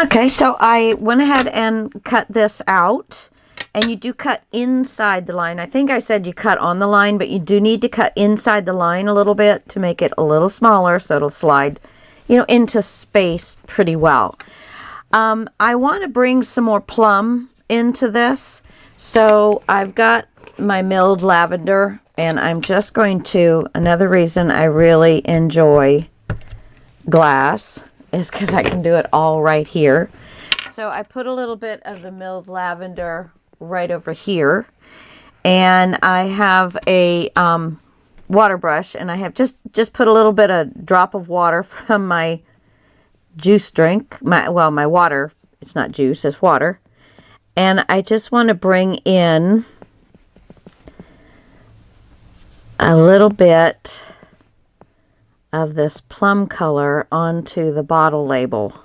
Okay, so I went ahead and cut this out. And you do cut inside the line. I think I said you cut on the line, but you do need to cut inside the line a little bit to make it a little smaller so it'll slide, into space pretty well. I want to bring some more plum into this. So I've got my milled lavender, and I'm just going to, another reason I really enjoy glass is because I can do it all right here. So I put a little bit of the milled lavender right over here, and I have a water brush, and I have just put a little bit of drop of water from my juice drink, my water. It's not juice, it's water, and I just want to bring in a little bit of this plum color onto the bottle label.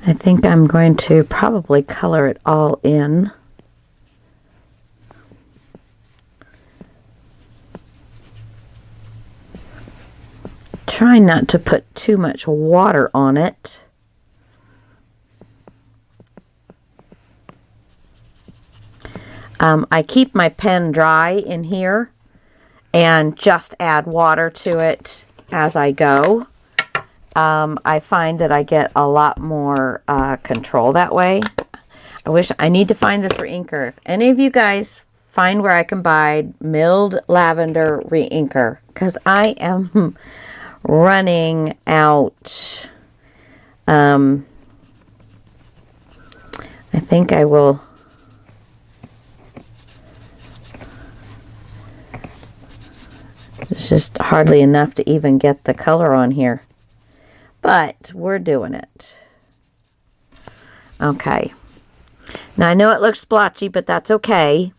I think I'm going to probably color it all in. Try not to put too much water on it. I keep my pen dry in here and just add water to it as I go. I find that I get a lot more control that way. I need to find this re-inker. If any of you guys find where I can buy milled lavender re-inker, because I am running out. I think I will. There's just hardly enough to even get the color on here. But we're doing it. Okay. Now I know it looks splotchy, but that's okay.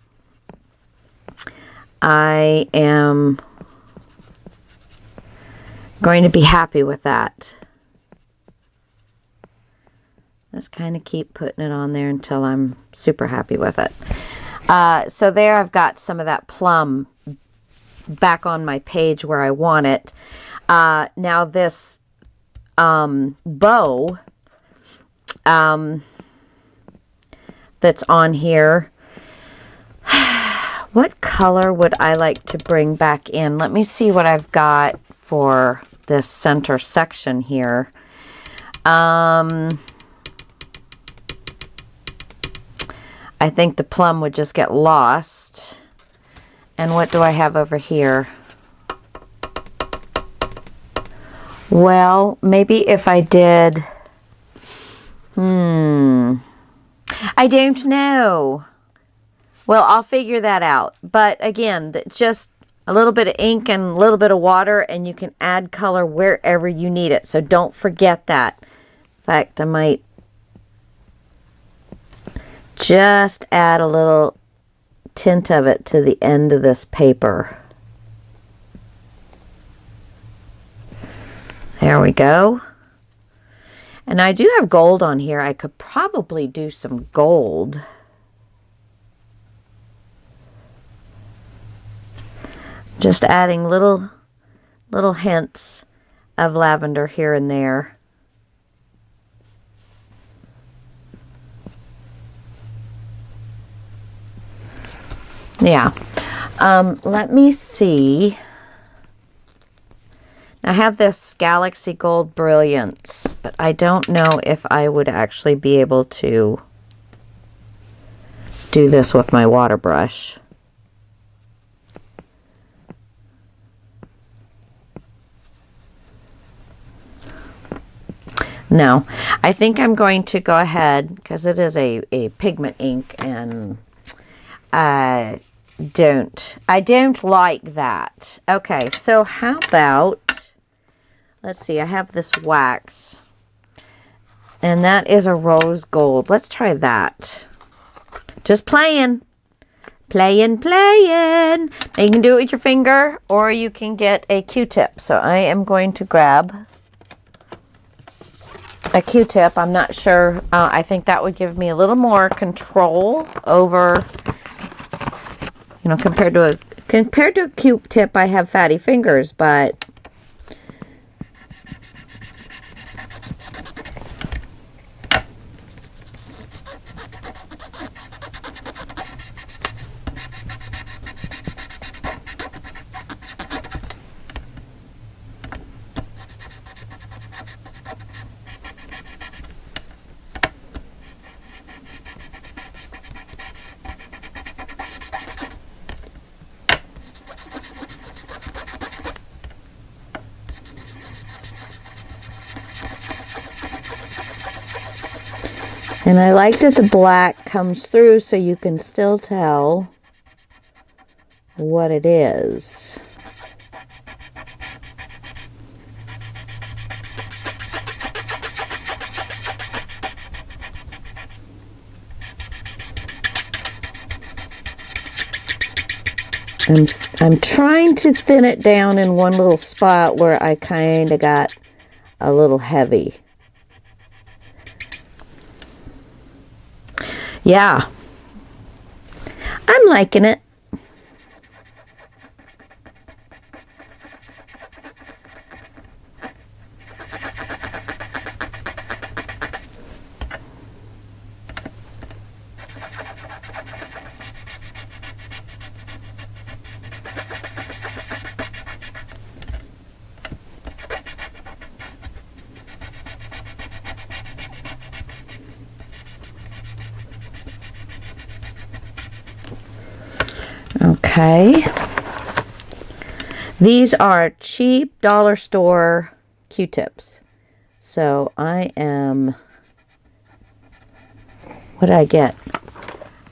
I am going to be happy with that. Just kind of keep putting it on there until I'm super happy with it. So there I've got some of that plum back on my page where I want it. Now this bow that's on here, what color would I like to bring back in? Let me see what I've got for this center section here. I think the plum would just get lost. And what do I have over here? Well, maybe if I did, I don't know. Well, I'll figure that out. But again, just a little bit of ink and a little bit of water, and you can add color wherever you need it. So don't forget that. In fact, I might just add a little tint of it to the end of this paper. There we go. And I do have gold on here. I could probably do some gold. Just adding little hints of lavender here and there. Yeah. Let me see. I have this Galaxy Gold Brilliance, but I don't know if I would actually be able to do this with my water brush. No, I think I'm going to go ahead, because it is a pigment ink, and I don't like that. Okay, so how about, let's see, I have this wax, and that is a rose gold. Let's try that. Just playing. Now you can do it with your finger, or you can get a Q-tip. So I am going to grab a Q-tip. I'm not sure. I think that would give me a little more control over You know, compared to a Q-tip, I have fatty fingers, but and I like that the black comes through so you can still tell what it is. I'm trying to thin it down in one little spot where I kind of got a little heavy. Yeah, I'm liking it. Okay. These are cheap dollar store Q-tips. So I am, what did I get?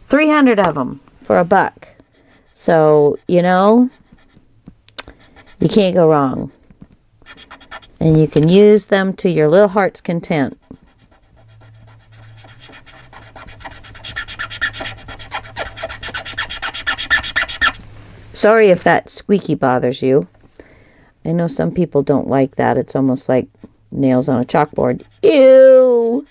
300 of them for $1. So, you know, you can't go wrong. And you can use them to your little heart's content. Sorry if that squeaky bothers you. I know some people don't like that. It's almost like nails on a chalkboard. Ew!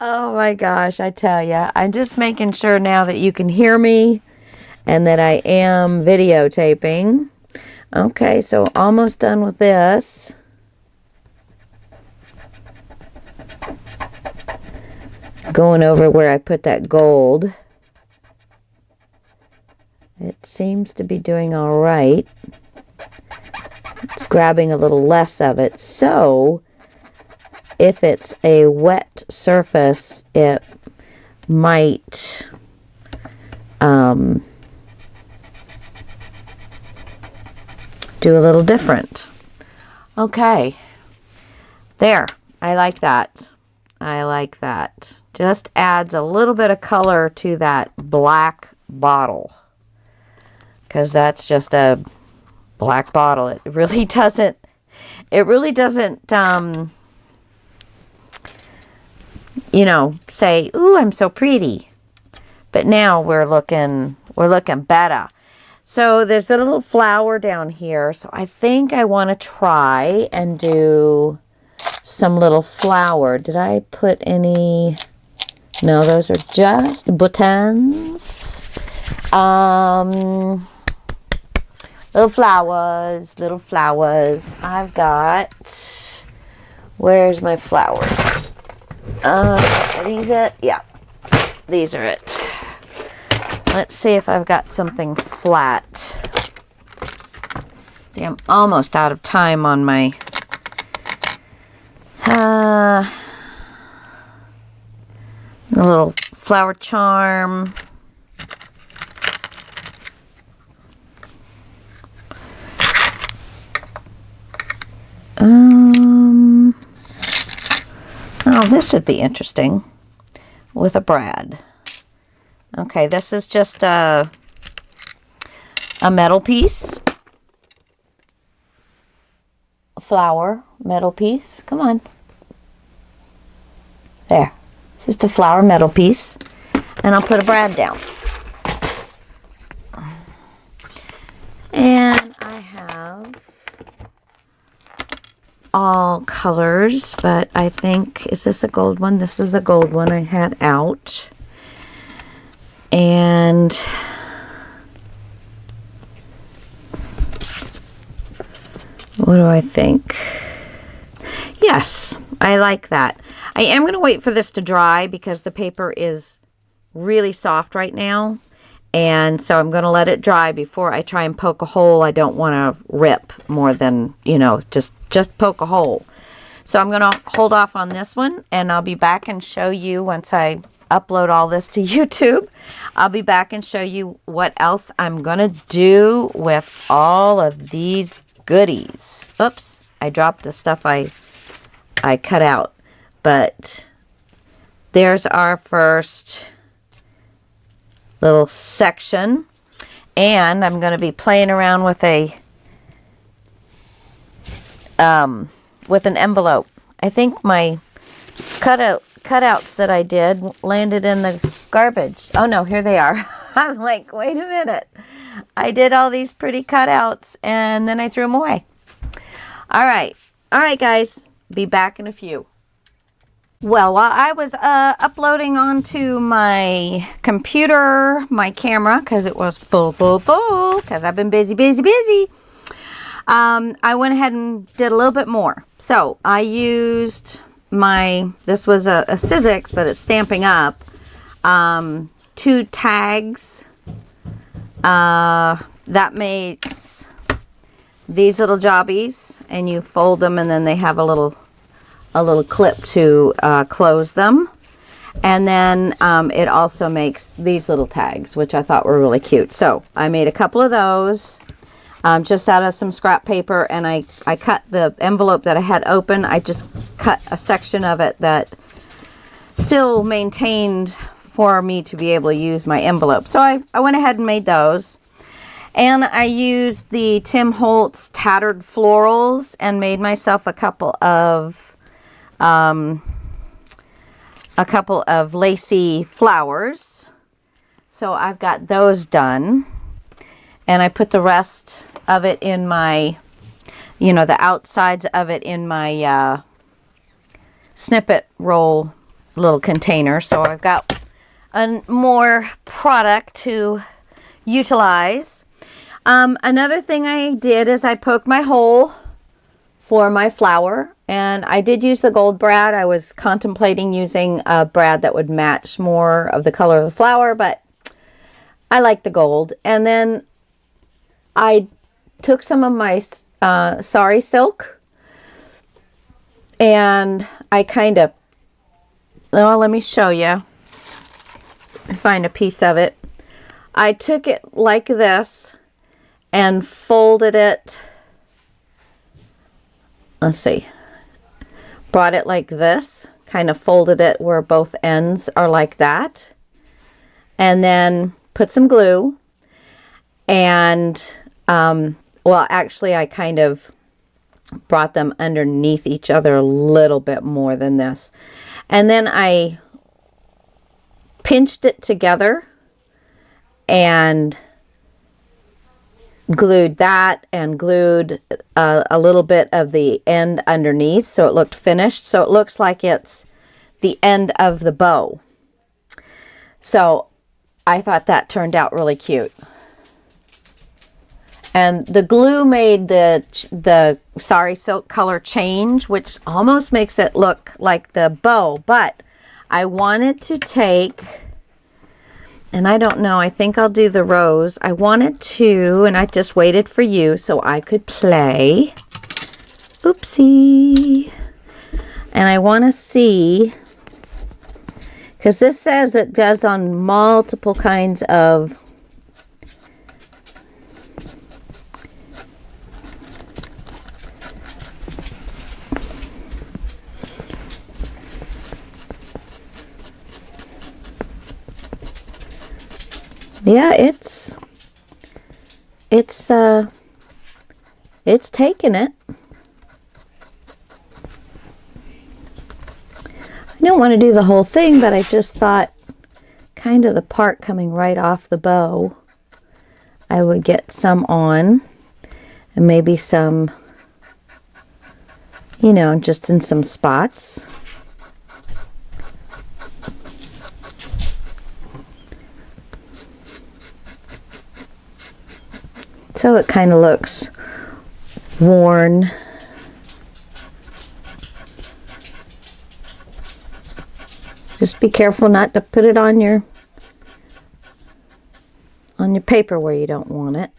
Oh my gosh, I tell ya. I'm just making sure now that you can hear me and that I am videotaping. Okay, so almost done with this. Going over where I put that gold. It seems to be doing all right. It's grabbing a little less of it. So, if it's a wet surface, it might do a little different. Okay. There. I like that. I like that. Just adds a little bit of color to that black bottle. Because that's just a black bottle. It really doesn't, you know, say, ooh, I'm so pretty. But now we're looking better. So there's a little flower down here. So I think I want to try and do some little flower. Did I put any? No, those are just buttons. Little flowers. I've got, where's my flowers? Are these it? Yeah, these are it. Let's see if I've got something flat. See, I'm almost out of time on my, a little flower charm. Oh, this would be interesting with a brad. Okay, this is just a metal piece. A flower metal piece. Come on. There. Just a flower metal piece. And I'll put a brad down. And I have all colors, but I think, is this a gold one? This is a gold one I had out. And what do I think? Yes, I like that. I am going to wait for this to dry because the paper is really soft right now. And so I'm going to let it dry before I try and poke a hole. I don't want to rip more than, you know, just poke a hole. So I'm going to hold off on this one, and I'll be back and show you once I upload all this to YouTube. I'll be back and show you what else I'm going to do with all of these goodies. Oops, I dropped the stuff I cut out. But there's our first little section, and I'm going to be playing around with with an envelope. I think my cutouts that I did landed in the garbage. Oh no, here they are. I'm like, wait a minute. I did all these pretty cutouts and then I threw them away. All right, guys, be back in a few. Well, while I was uploading onto my computer, my camera, because it was full, because I've been busy, I went ahead and did a little bit more. So I used this was a Sizzix, but it's Stampin' Up, 2 tags. That makes these little jobbies, and you fold them, and then they have a little clip to close them. And then it also makes these little tags, which I thought were really cute. So I made a couple of those just out of some scrap paper, and I cut the envelope that I had open. I just cut a section of it that still maintained for me to be able to use my envelope. So I went ahead and made those. And I used the Tim Holtz Tattered Florals and made myself a couple of lacy flowers. So I've got those done, and I put the rest of it in my, the outsides of it in my snippet roll little container. So I've got more product to utilize. Another thing I did is I poked my hole for my flower, and I did use the gold brad. I was contemplating using a brad that would match more of the color of the flower, but I like the gold. And then I took some of my sari silk, and I kind of, well, let me show you. Find a piece of it. I took it like this and folded it. Let's see. Brought it like this, kind of folded it where both ends are like that, and then put some glue, and well, actually I kind of brought them underneath each other a little bit more than this, and then I pinched it together and glued that, and glued a little bit of the end underneath so it looked finished. So it looks like it's the end of the bow. So I thought that turned out really cute. And the glue made the sari silk color change, which almost makes it look like the bow. But I wanted to take, and I don't know, I think I'll do the rose. I wanted to, and I just waited for you so I could play. Oopsie. And I want to see, because this says it does on multiple kinds of yeah, it's taking it. I don't want to do the whole thing, but I just thought kind of the part coming right off the bow, I would get some on, and maybe some, just in some spots. though it kind of looks worn. Just be careful not to put it on your paper where you don't want it.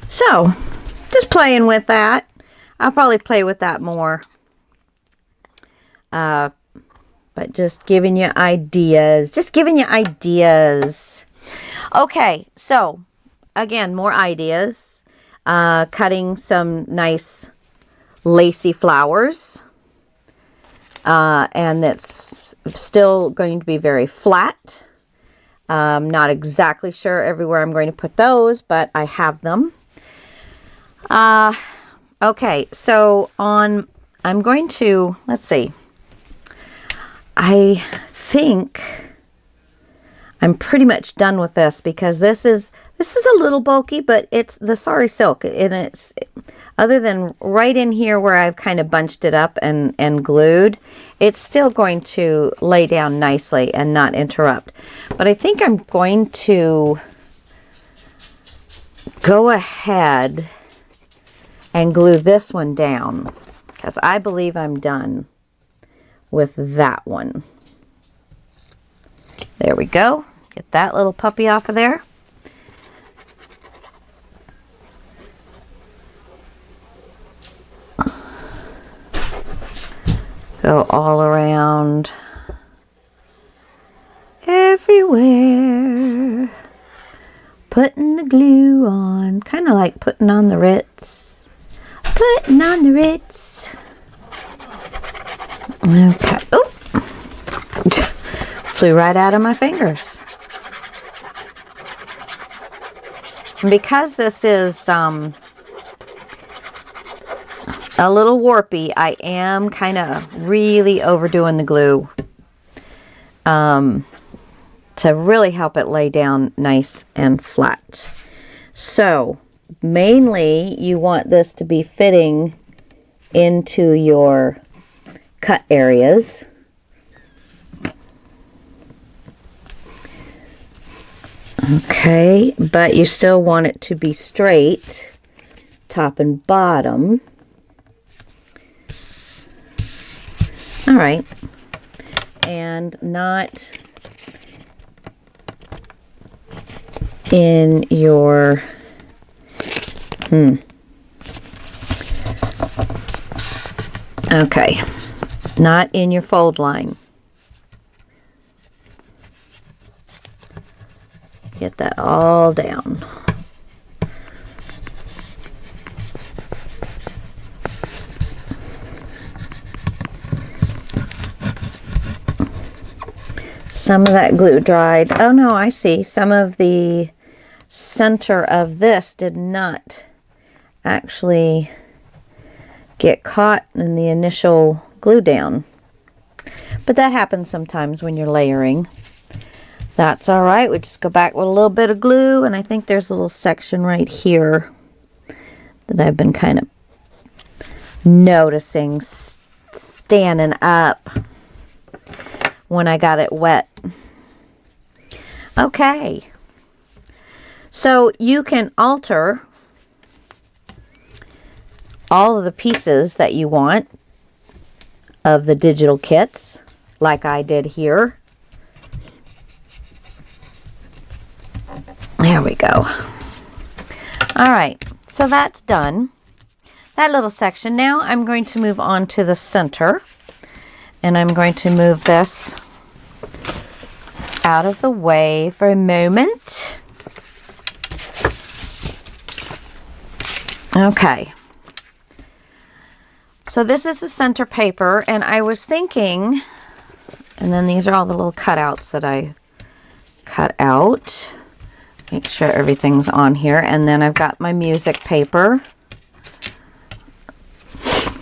So, just playing with that. I'll probably play with that more. But just giving you ideas. Just giving you ideas. Okay, so, again, more ideas. Cutting some nice lacy flowers. And it's still going to be very flat. Not exactly sure everywhere I'm going to put those, but I have them. Okay, so I'm going to, let's see. I think I'm pretty much done with this because this is a little bulky, but it's the sari silk, and it's, other than right in here where I've kind of bunched it up and glued, it's still going to lay down nicely and not interrupt. But I think I'm going to go ahead and glue this one down because I believe I'm done with that one. There we go. Get that little puppy off of there. Go all around everywhere. Putting the glue on, kind of like putting on the Ritz. Putting on the Ritz. Okay. Oh, flew right out of my fingers. And because this is a little warpy, I am kind of really overdoing the glue to really help it lay down nice and flat. So mainly you want this to be fitting into your cut areas. Okay, but you still want it to be straight, top and bottom. All right, and not in your, okay, not in your fold line. Get that all down. Some of that glue dried. Oh no, I see. Some of the center of this did not actually get caught in the initial glue down. But that happens sometimes when you're layering. That's all right. We just go back with a little bit of glue, and I think there's a little section right here that I've been kind of noticing standing up when I got it wet. Okay. So you can alter all of the pieces that you want of the digital kits, like I did here. There we go. All right, so that's done. That little section. Now I'm going to move on to the center, and I'm going to move this out of the way for a moment. Okay. So this is the center paper, and I was thinking, and then these are all the little cutouts that I cut out. Make sure everything's on here. And then I've got my music paper.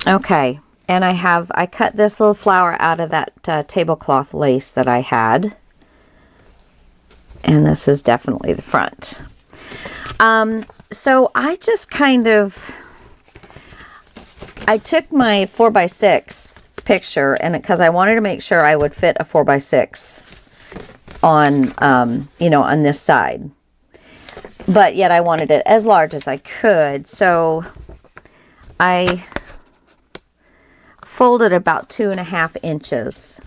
Okay. And I cut this little flower out of that tablecloth lace that I had. And this is definitely the front. So I just kind of I took my 4x6 picture, and because I wanted to make sure I would fit a 4x6 on, you know, on this side. But yet I wanted it as large as I could. So I folded about 2.5 inches.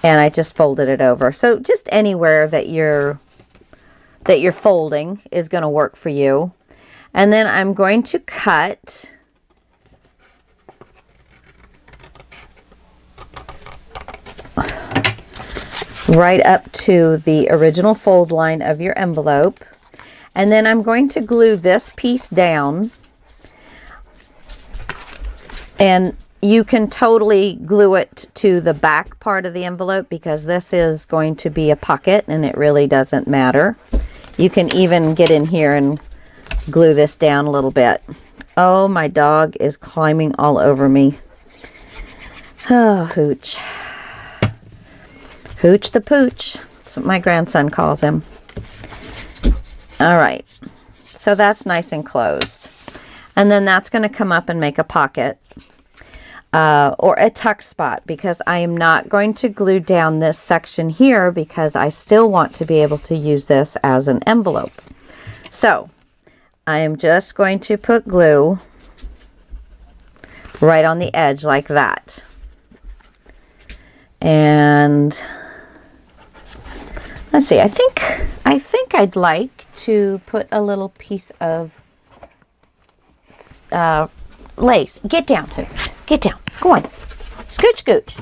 And I just folded it over. So just anywhere that you're folding is going to work for you. And then I'm going to cut right up to the original fold line of your envelope. And then I'm going to glue this piece down. And you can totally glue it to the back part of the envelope because this is going to be a pocket and it really doesn't matter. You can even get in here and glue this down a little bit. Oh, my dog is climbing all over me. Oh, Hooch. Hooch the Pooch. That's what my grandson calls him. All right. So that's nice and closed. And then that's going to come up and make a pocket. Or a tuck spot, because I am not going to glue down this section here because I still want to be able to use this as an envelope. So I am just going to put glue right on the edge like that. And let's see, I think I'd like to put a little piece of lace. Get down, Hooch. Get down. Go on. Scooch, scooch.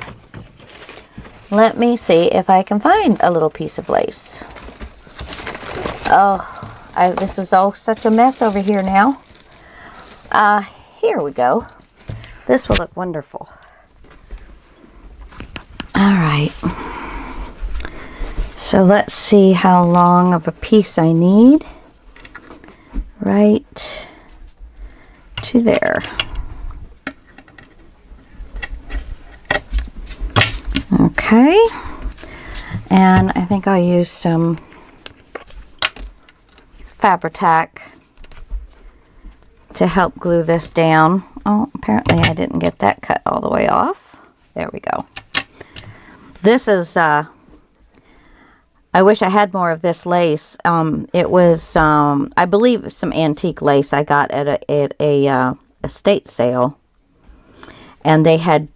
Let me see if I can find a little piece of lace. Oh, this is all such a mess over here now. Here we go. This will look wonderful. All right. So let's see how long of a piece I need. Right to there. Okay, and I think I'll use some Fabri-Tac to help glue this down. Oh, apparently I didn't get that cut all the way off. There we go. This is, I wish I had more of this lace. It was, I believe, some antique lace I got at a estate sale, and they had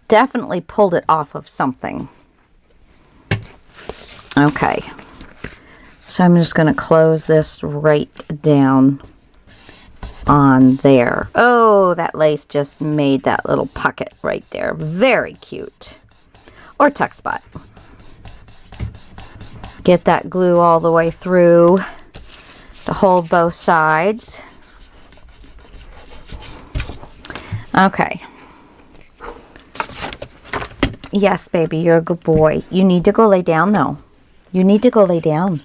definitely pulled it off of something. Okay, so I'm just going to close this right down on there. Oh, that lace just made that little pocket right there. Very cute. Or tuck spot. Get that glue all the way through to hold both sides. Okay. Yes, baby, you're a good boy. You need to go lay down, though. You need to go lay down.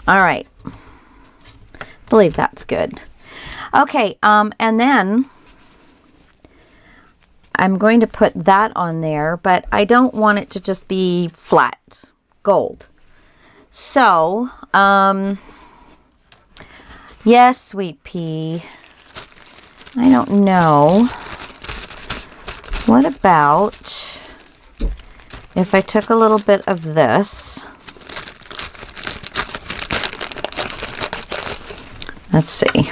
All right. I believe that's good. Okay, and then I'm going to put that on there, but I don't want it to just be flat gold. So, yes, Sweet Pea. I don't know. What about if I took a little bit of this? Let's see.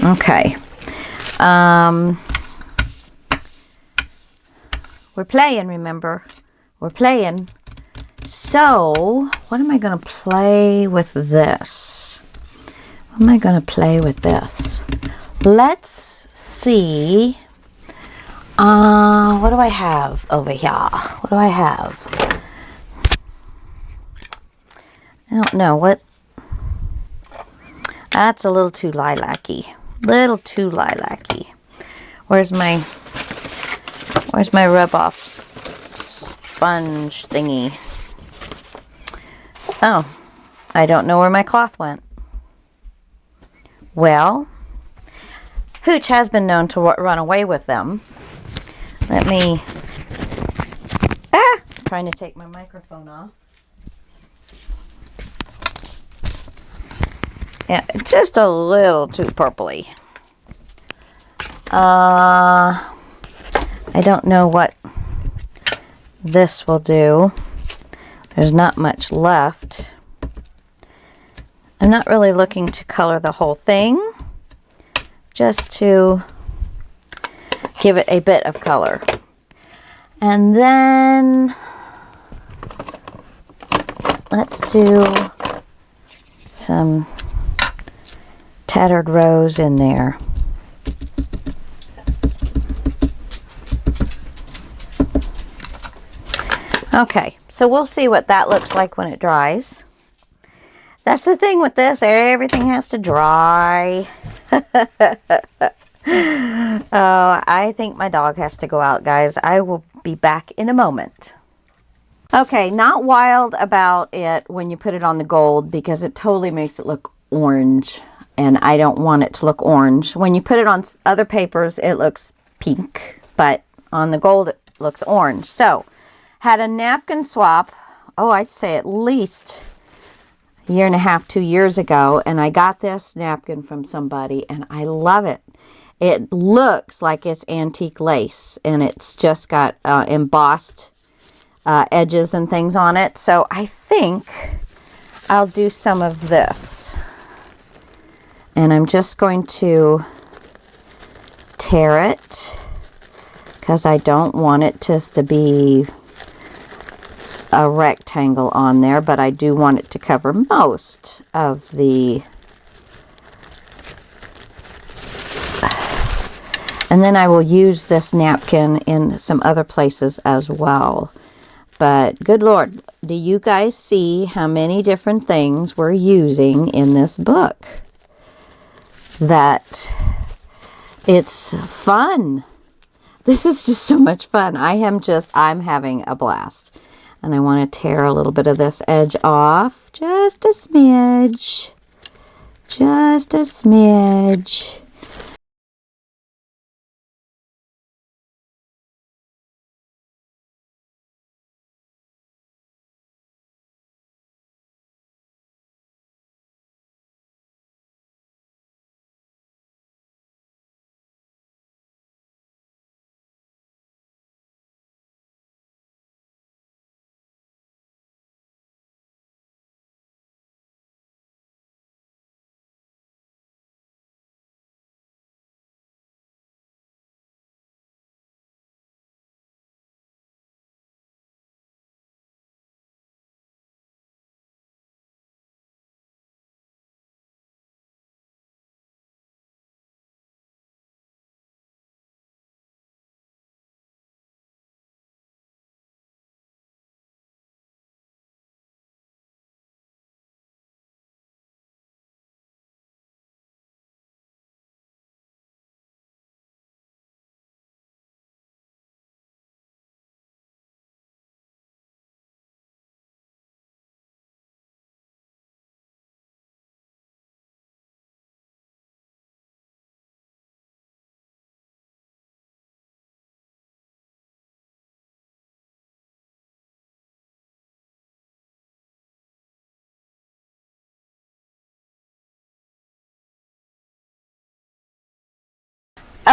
Okay. We're playing, remember? We're playing. So, what am I going to play with this? What am I going to play with this? Let's see. What do I have over here? What do I have? I don't know. What? That's a little too lilac-y. Little too lilac-y. Where's my rub-off sponge thingy? Oh, I don't know where my cloth went. Well, Hooch has been known to run away with them. Let me... trying to take my microphone off. Yeah, just a little too purpley. I don't know what this will do. There's not much left. I'm not really looking to color the whole thing, just to give it a bit of color. And then let's do some tattered rose in there. Okay, so we'll see what that looks like when it dries. That's the thing with this, everything has to dry. Oh, I think my dog has to go out, guys. I will be back in a moment. Okay, not wild about it when you put it on the gold because it totally makes it look orange. And I don't want it to look orange. When you put it on other papers, it looks pink. But on the gold, it looks orange. So, had a napkin swap, oh, I'd say at least a year and a half, 2 years ago. And I got this napkin from somebody, and I love it. It looks like it's antique lace, and it's just got embossed edges and things on it. So I think I'll do some of this. And I'm just going to tear it because I don't want it just to be a rectangle on there, but I do want it to cover most of the... And then I will use this napkin in some other places as well. But good Lord, do you guys see how many different things we're using in this book? That it's fun. This is just so much fun. I'm having a blast. And I want to tear a little bit of this edge off. Just a smidge. Just a smidge.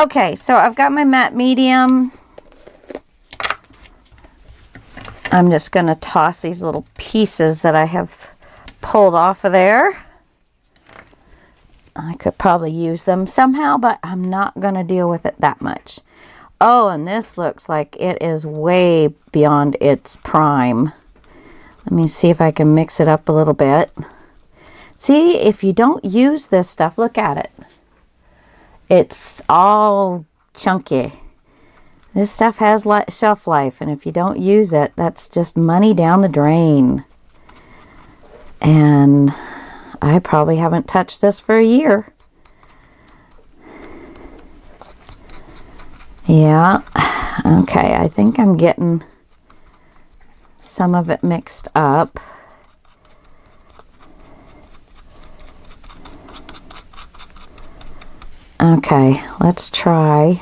Okay, so I've got my matte medium. I'm just going to toss these little pieces that I have pulled off of there. I could probably use them somehow, but I'm not going to deal with it that much. Oh, and this looks like it is way beyond its prime. Let me see if I can mix it up a little bit. See, if you don't use this stuff, look at it. It's all chunky. This stuff has shelf life, and if you don't use it, that's just money down the drain. And I probably haven't touched this for a year. Yeah, okay, I think I'm getting some of it mixed up. Okay, let's try.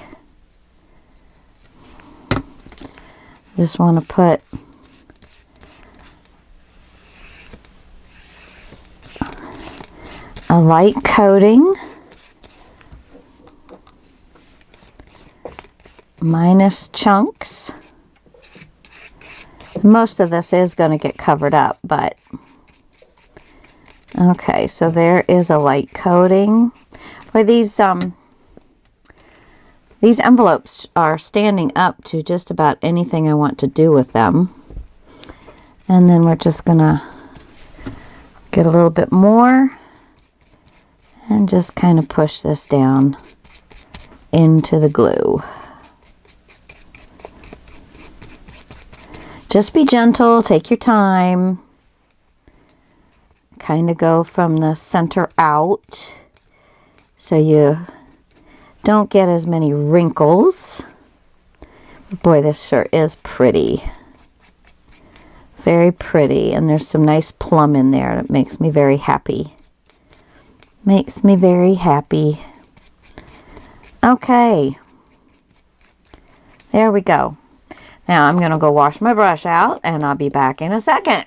Just want to put a light coating, minus chunks. Most of this is going to get covered up, but okay, so there is a light coating. Boy, these envelopes are standing up to just about anything I want to do with them. And then we're just going to get a little bit more and just kind of push this down into the glue. Just be gentle, take your time. Kind of go from the center out so you don't get as many wrinkles. Boy, this sure is pretty. Very pretty, and there's some nice plum in there that makes me very happy. Makes me very happy. Okay. There we go. Now I'm going to go wash my brush out, and I'll be back in a second.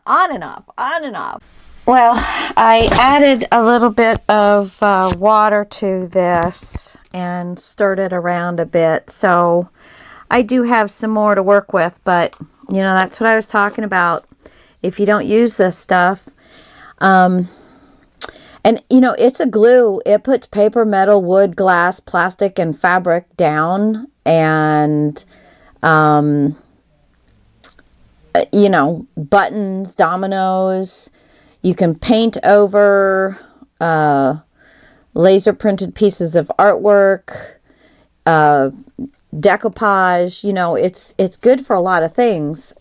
On and off, on and off. Well, I added a little bit of water to this and stirred it around a bit. So I do have some more to work with, but you know, that's what I was talking about. If you don't use this stuff, and you know, it's a glue. It puts paper, metal, wood, glass, plastic, and fabric down, and you know, buttons, dominoes. You can paint over laser printed pieces of artwork, decoupage. You know, it's good for a lot of things.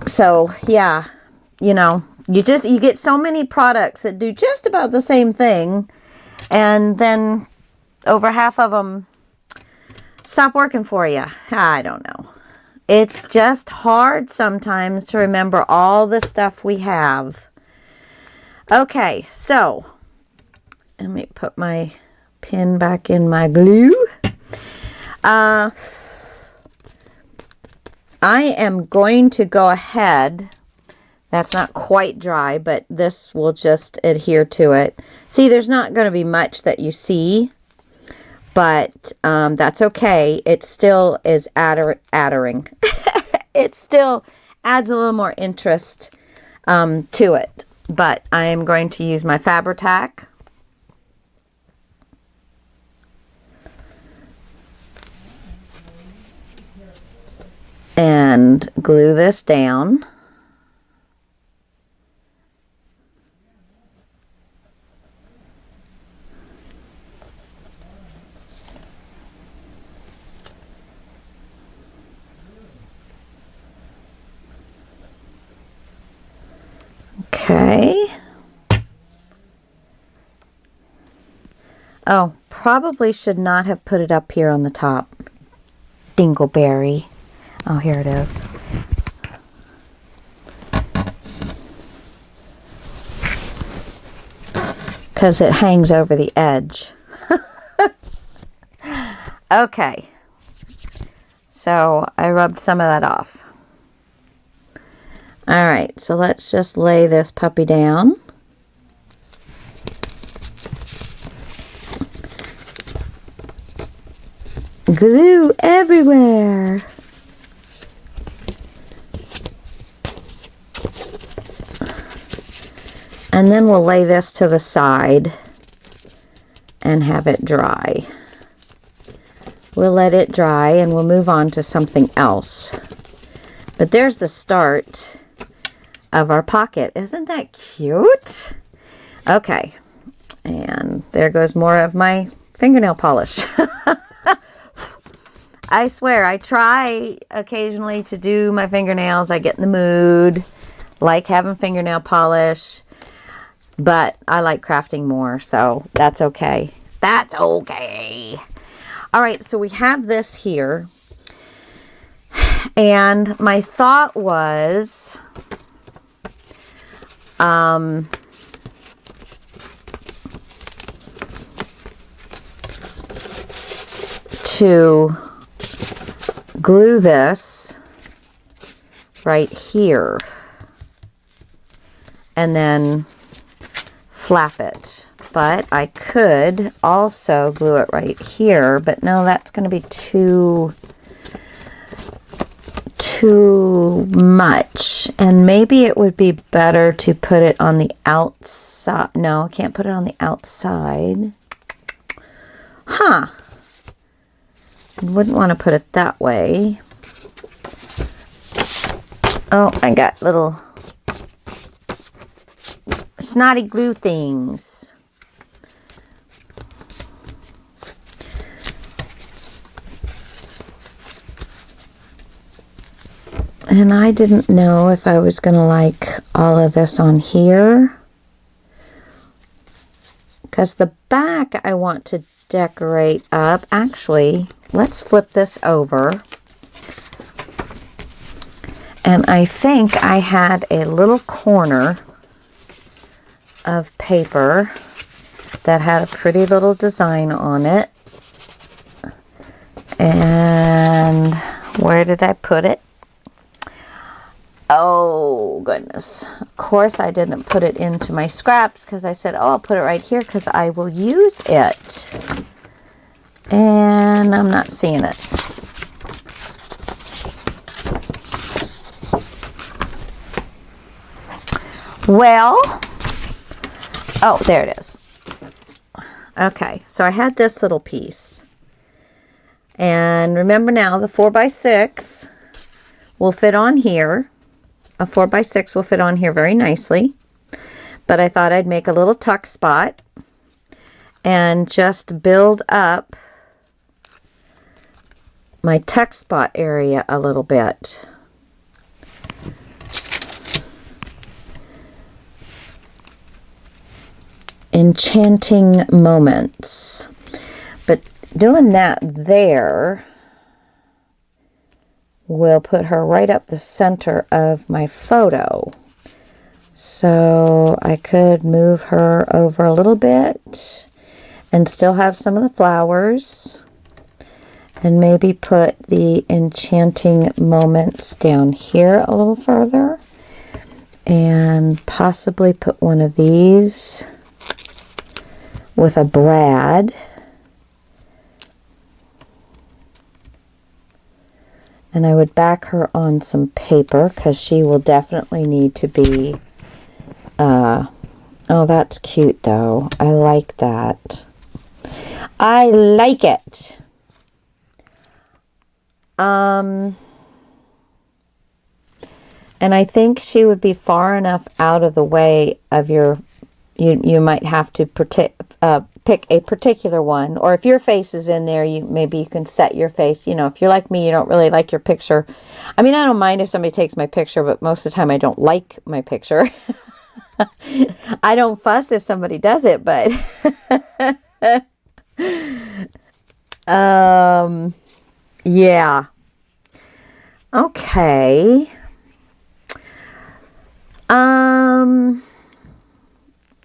So yeah, you know, you get so many products that do just about the same thing, and then over half of them stop working for you. I don't know. It's just hard sometimes to remember all the stuff we have. Okay, so let me put my pin back in my glue. I am going to go ahead. That's not quite dry, but this will just adhere to it. See, there's not going to be much that you see, but that's okay. It still is addering. It still adds a little more interest to it. But I am going to use my Fabri-Tac. And glue this down. Okay. Oh, probably should not have put it up here on the top. Dingleberry. Oh, here it is. Because it hangs over the edge. Okay. So I rubbed some of that off. All right, so let's just lay this puppy down. Glue everywhere. And then we'll lay this to the side and have it dry. We'll let it dry and we'll move on to something else. But there's the start of our pocket. Isn't that cute? Okay. And there goes more of my fingernail polish. I swear, I try occasionally to do my fingernails. I get in the mood, like having fingernail polish, but I like crafting more, so that's okay. That's okay. All right, so we have this here, and my thought was, to glue this right here. and then flap it. But I could also glue it right here, but no, that's going to be too much. And maybe it would be better to put it on the outside. No, I can't put it on the outside. Huh. I wouldn't want to put it that way. Oh, I got little snotty glue things. And I didn't know if I was going to like all of this on here. Because the back I want to decorate up. Actually, let's flip this over. And I think I had a little corner of paper that had a pretty little design on it. And where did I put it? Oh, goodness. Of course, I didn't put it into my scraps because I said, oh, I'll put it right here because I will use it. And I'm not seeing it. Well, oh, there it is. Okay, so I had this little piece. And remember now, the 4x6 will fit on here. A 4x6 will fit on here very nicely. But I thought I'd make a little tuck spot and just build up my tuck spot area a little bit. Enchanting moments. But doing that there will put her right up the center of my photo. So I could move her over a little bit and still have some of the flowers. And maybe put the enchanting moments down here a little further. And possibly put one of these with a brad. And I would back her on some paper because she will definitely need to be, oh, that's cute though. I like that. I like it. And I think she would be far enough out of the way of your, you might have to pick a particular one, or if your face is in there, maybe you can set your face. You know, if you're like me, you don't really like your picture. I mean, I don't mind if somebody takes my picture, but most of the time I don't like my picture. I don't fuss if somebody does it, but yeah. Okay.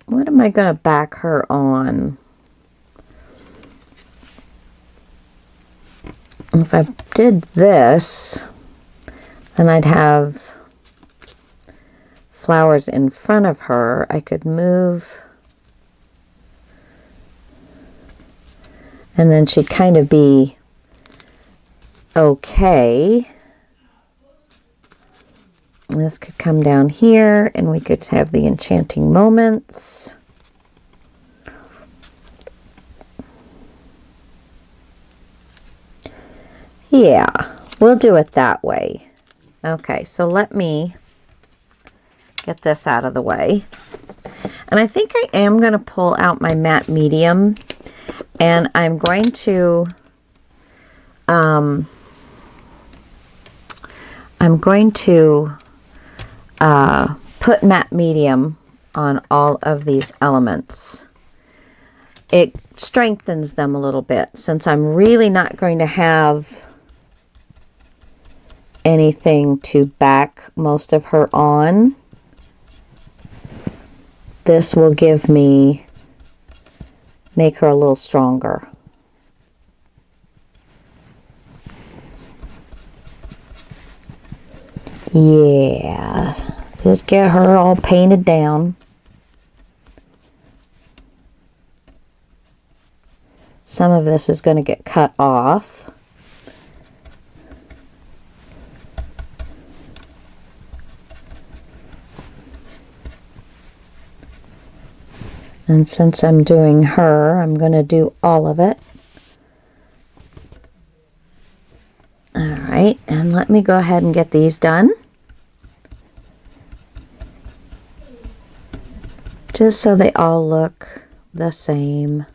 What am I going to back her on? If I did this, then I'd have flowers in front of her. I could move, and then she'd kind of be okay. This could come down here, and we could have the enchanting moments. Yeah, we'll do it that way. Okay, so let me get this out of the way. And I think I am going to pull out my matte medium, and I'm going to put matte medium on all of these elements. It strengthens them a little bit since I'm really not going to have anything to back most of her on. This will make her a little stronger. Yeah, Let's get her all painted down. Some of this is going to get cut off. And since I'm doing her, I'm going to do all of it. Alright, and let me go ahead and get these done. Just so they all look the same.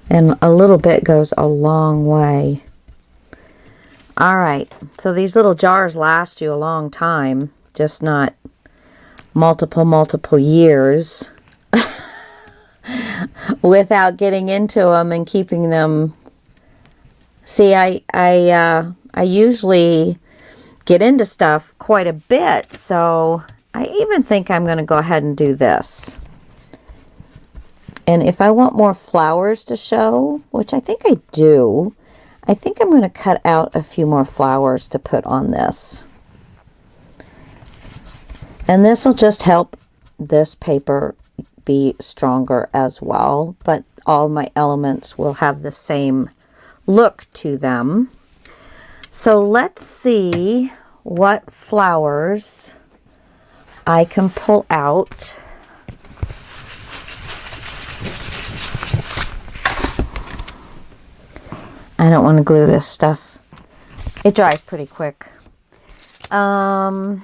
And a little bit goes a long way. All right, so these little jars last you a long time, just not multiple years without getting into them and keeping them. See, I usually get into stuff quite a bit, so I even think I'm going to go ahead and do this. And if I want more flowers to show, which I think I do, I think I'm going to cut out a few more flowers to put on this. And this will just help this paper be stronger as well, but all my elements will have the same look to them. So let's see what flowers I can pull out. I don't want to glue this stuff. It dries pretty quick. That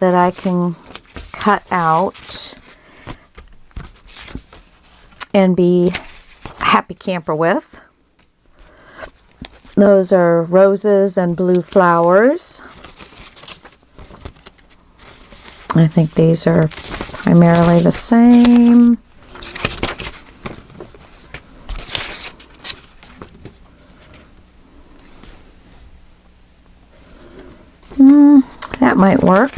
I can cut out and be happy camper with. Those are roses and blue flowers. I think these are primarily the same. That might work.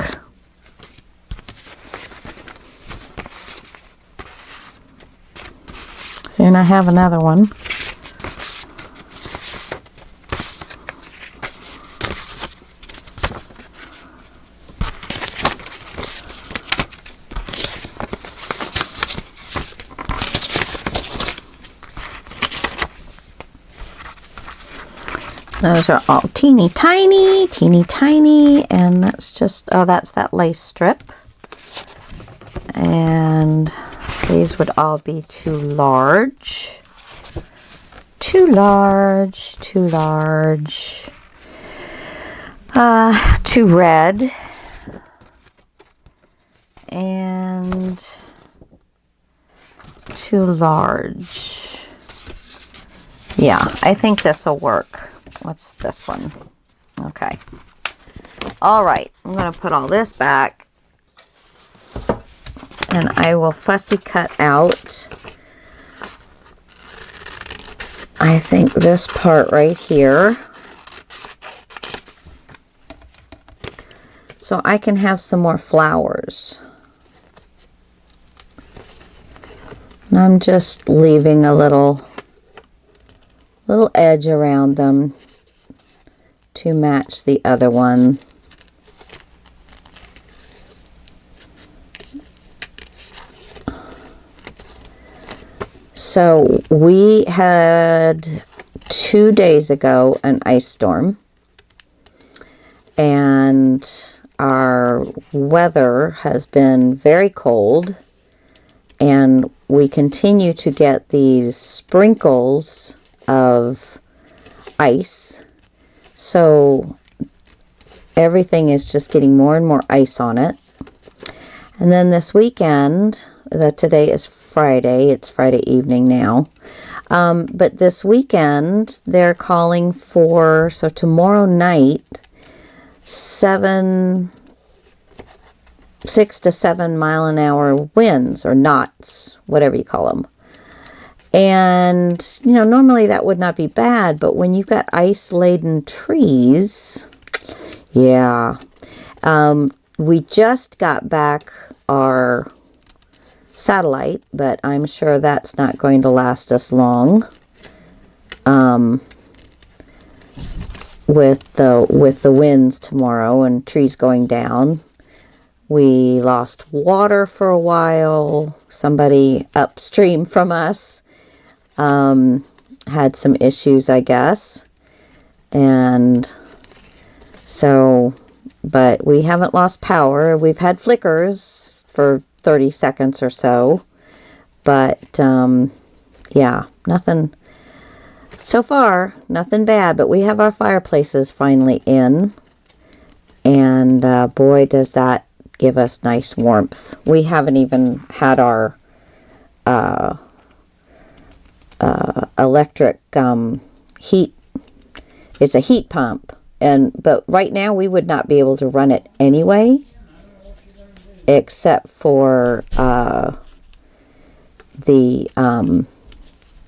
So and I have another one. Those are all teeny tiny, and that's just, oh, that's that lace strip. And these would all be too large. Too large. Too red. And too large. Yeah, I think this will work. What's this one? Okay. All right. I'm going to put all this back. And I will fussy cut out, I think, this part right here. So I can have some more flowers. And I'm just leaving a little edge around them to match the other one. So we had 2 days ago an ice storm, and our weather has been very cold, and we continue to get these sprinkles of ice. So everything is just getting more and more ice on it. And then this weekend, today is Friday, it's Friday evening now. But this weekend, they're calling for, so tomorrow night, 6 to 7 mile an hour winds, or knots, whatever you call them. And, you know, normally that would not be bad, but when you've got ice-laden trees, yeah. We just got back our satellite, but I'm sure that's not going to last us long. With the winds tomorrow and trees going down. We lost water for a while. Somebody upstream from us had some issues, I guess. And so, but we haven't lost power. We've had flickers for 30 seconds or so. But, yeah, nothing. So far, nothing bad, but we have our fireplaces finally in. And boy, does that give us nice warmth. We haven't even had our electric heat. It's a heat pump. But right now we would not be able to run it anyway, except for the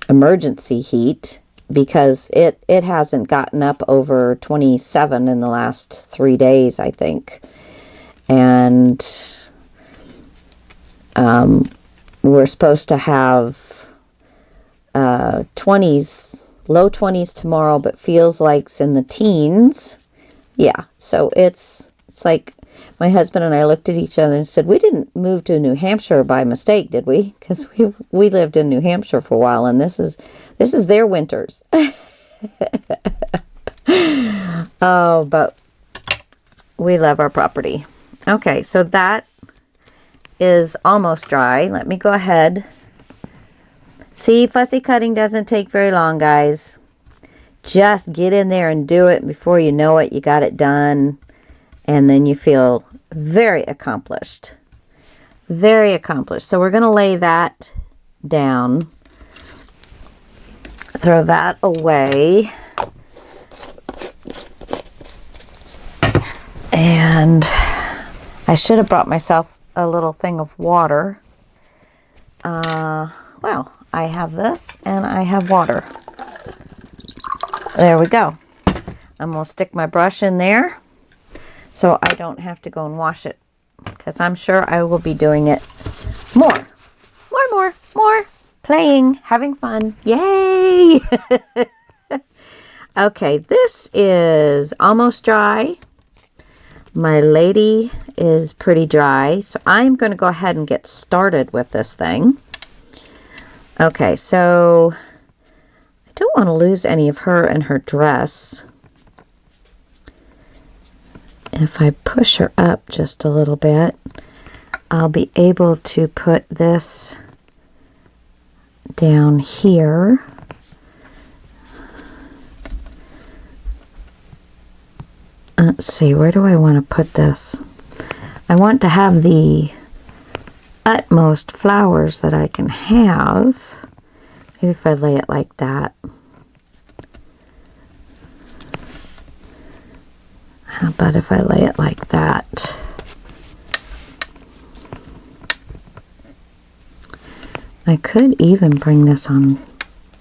emergency heat, because it hasn't gotten up over 27 in the last 3 days, I think. And we're supposed to have 20s, low 20s tomorrow, but feels like it's in the teens. Yeah, so it's like my husband and I looked at each other and said, we didn't move to New Hampshire by mistake, did we? Because we lived in New Hampshire for a while, and this is their winters. Oh, but we love our property. Okay, so that is almost dry. Let me go ahead. See, fussy cutting doesn't take very long, guys. Just get in there and do it. Before you know it, you got it done. And then you feel very accomplished. Very accomplished. So we're going to lay that down. Throw that away. And I should have brought myself a little thing of water. Well, I have this and I have water. There we go. I'm going to stick my brush in there so I don't have to go and wash it, because I'm sure I will be doing it more. More. Playing, having fun. Yay! Okay, this is almost dry. My lady is pretty dry, so I'm going to go ahead and get started with this thing. Okay, so I don't want to lose any of her and her dress. If I push her up just a little bit, I'll be able to put this down here. Let's see, where do I want to put this? I want to have the utmost flowers that I can have. Maybe if I lay it like that. How about if I lay it like that? I could even bring this on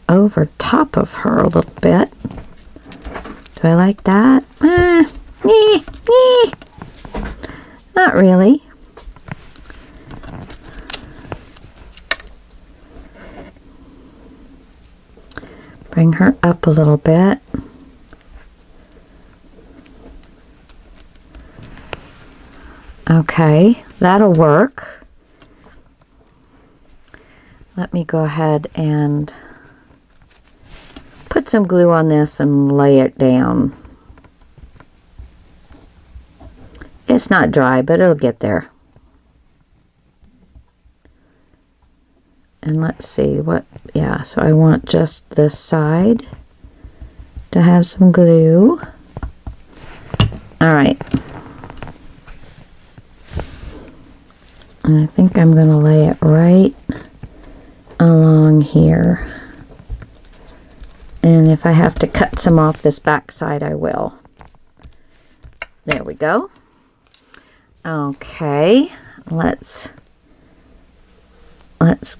over top of her a little bit. Do I like that? Not really. Bring her up a little bit. Okay, that'll work. Let me go ahead and put some glue on this and lay it down. It's not dry, but it'll get there. And let's see what, yeah, so I want just this side to have some glue. All right. And I think I'm going to lay it right along here. And if I have to cut some off this back side, I will. There we go. Okay, let's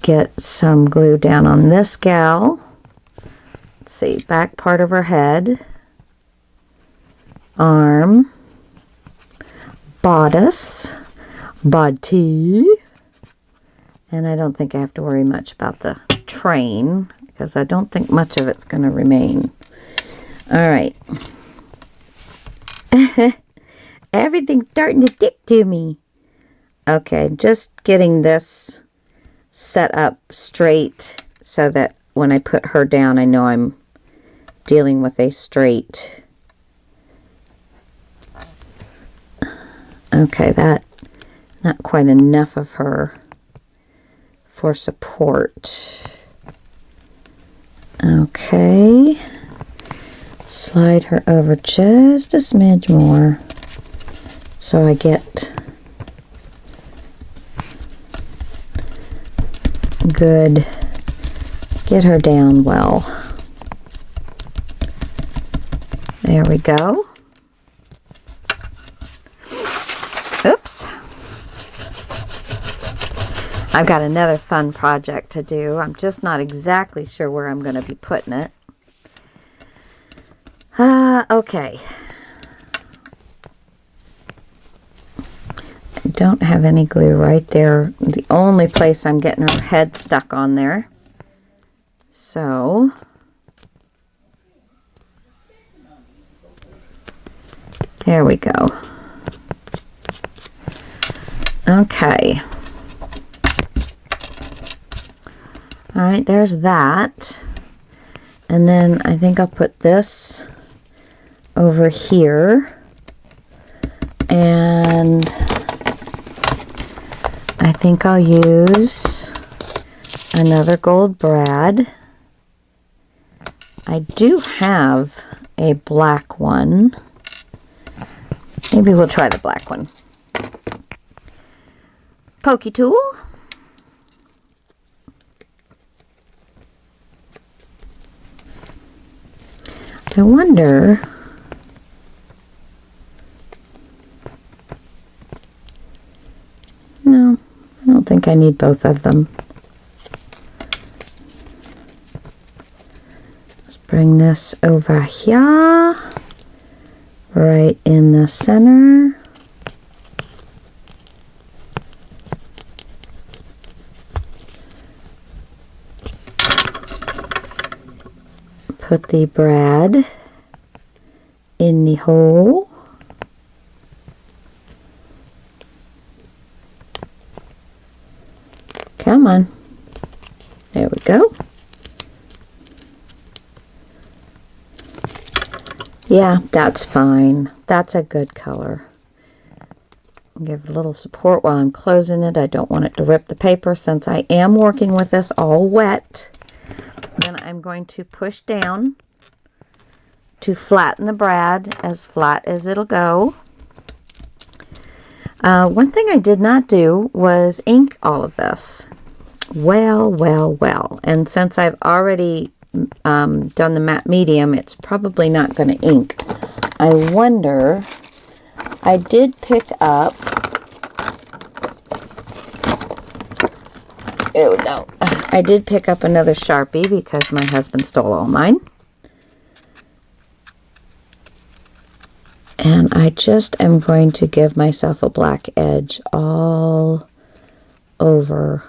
get some glue down on this gal. Let's see, back part of her head, arm, bodice, body, And I don't think I have to worry much about the train because I don't think much of it's going to remain. All right. Everything's starting to stick to me. Okay, just getting this set up straight so that when I put her down, I know I'm dealing with a straight. Okay, that not quite enough of her for support. Okay, slide her over just a smidge more so I get good, get her down well. There we go. Oops. I've got another fun project to do. I'm just not exactly sure where I'm going to be putting it. Okay. I don't have any glue right there. The only place I'm getting her head stuck on there. So, there we go. Okay. All right, there's that. And then I think I'll put this over here. And I think I'll use another gold brad. I do have a black one. Maybe we'll try the black one. Pokey tool. I wonder, no, I don't think I need both of them. Let's bring this over here, right in the center. Put the brad in the hole. Come on. There we go. Yeah, that's fine. That's a good color. Give it a little support while I'm closing it. I don't want it to rip the paper since I am working with this all wet. Then I'm going to push down to flatten the brad as flat as it'll go. One thing I did not do was ink all of this. Well. And since I've already done the matte medium, it's probably not going to ink. I wonder, I did pick up, oh no, I did pick up another Sharpie because my husband stole all mine. And I just am going to give myself a black edge all over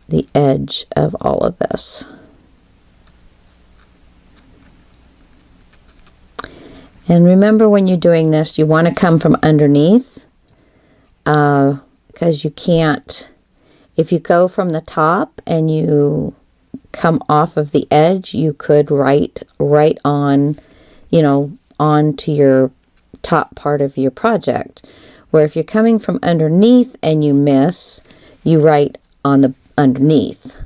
the edge of all of this. And remember, when you're doing this, you want to come from underneath, because you can't, if you go from the top and you come off of the edge, you could write right on, you know, onto your top part of your project. Where if you're coming from underneath and you miss, you write on the underneath.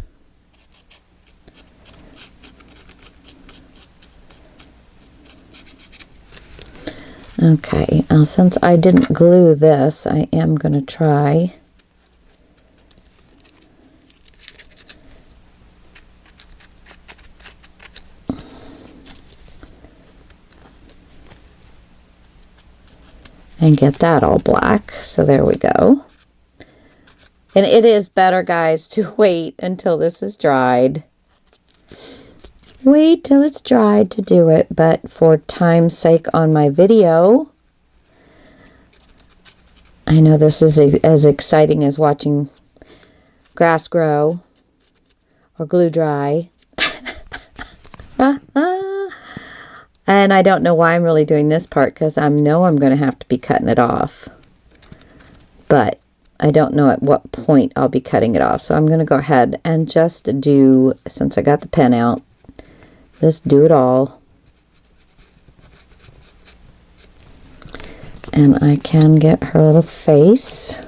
Okay, since I didn't glue this, I am going to try and get that all black. So there we go. And it is better, guys, to wait until this is dried. Wait till it's dried to do it, but for time's sake on my video, I know this is as exciting as watching grass grow or glue dry. And I don't know why I'm really doing this part, because I know I'm going to have to be cutting it off. But I don't know at what point I'll be cutting it off. So I'm going to go ahead and just do, since I got the pen out, just do it all. And I can get her little face.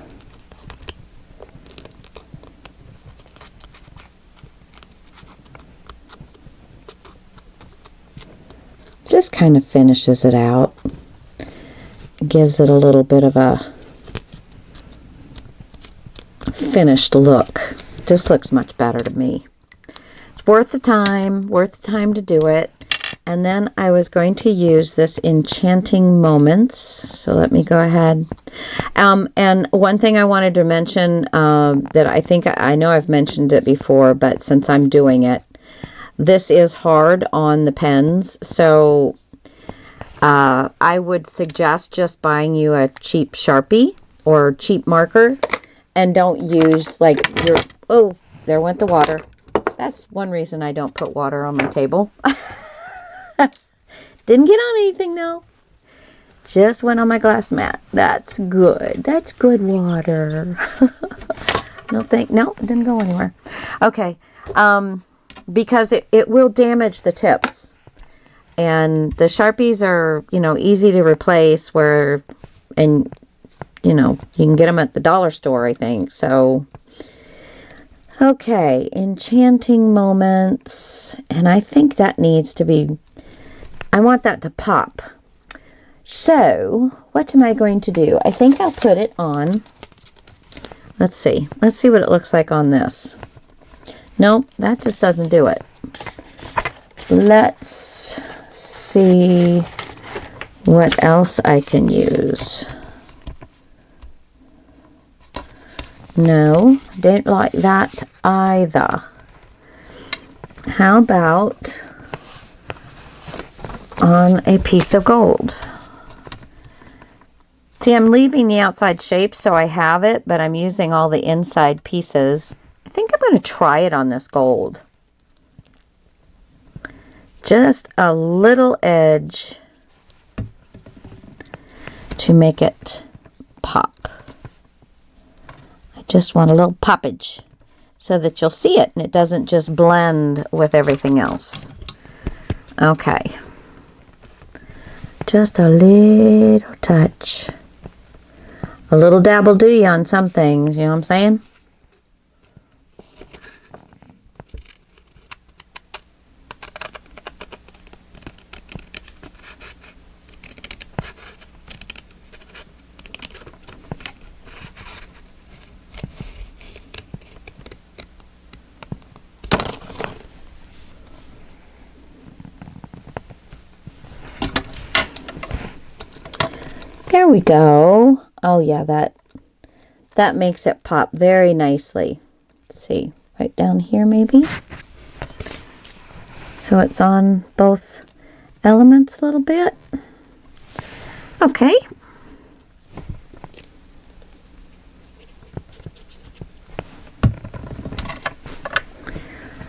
Just kind of finishes it out. Gives it a little bit of a finished look. Just looks much better to me. It's worth the time to do it. And then I was going to use this Enchanting Moments. So let me go ahead. And one thing I wanted to mention, that I think I know I've mentioned it before, but since I'm doing it, this is hard on the pens, so I would suggest just buying you a cheap Sharpie or cheap marker, and don't use like your, oh, there went the water. That's one reason I don't put water on my table. Didn't get on anything though. Just went on my glass mat. That's good. That's good water. No, it didn't go anywhere. Okay. Because it will damage the tips. And the Sharpies are, easy to replace and you can get them at the dollar store, I think. So, okay, Enchanting Moments. And I think that needs to be, I want that to pop. So, what am I going to do? I think I'll put it on. Let's see. Let's see what it looks like on this. Nope, that just doesn't do it. Let's see what else I can use. No, don't like that either. How about on a piece of gold? See, I'm leaving the outside shape so I have it, but I'm using all the inside pieces. I think I'm going to try it on this gold. Just a little edge to make it pop. I just want a little poppage so that you'll see it and it doesn't just blend with everything else. Okay. Just a little touch. A little dabble do you on some things, you know what I'm saying? There we go. Oh yeah, that makes it pop very nicely. Let's see, right down here maybe. So it's on both elements a little bit. Okay.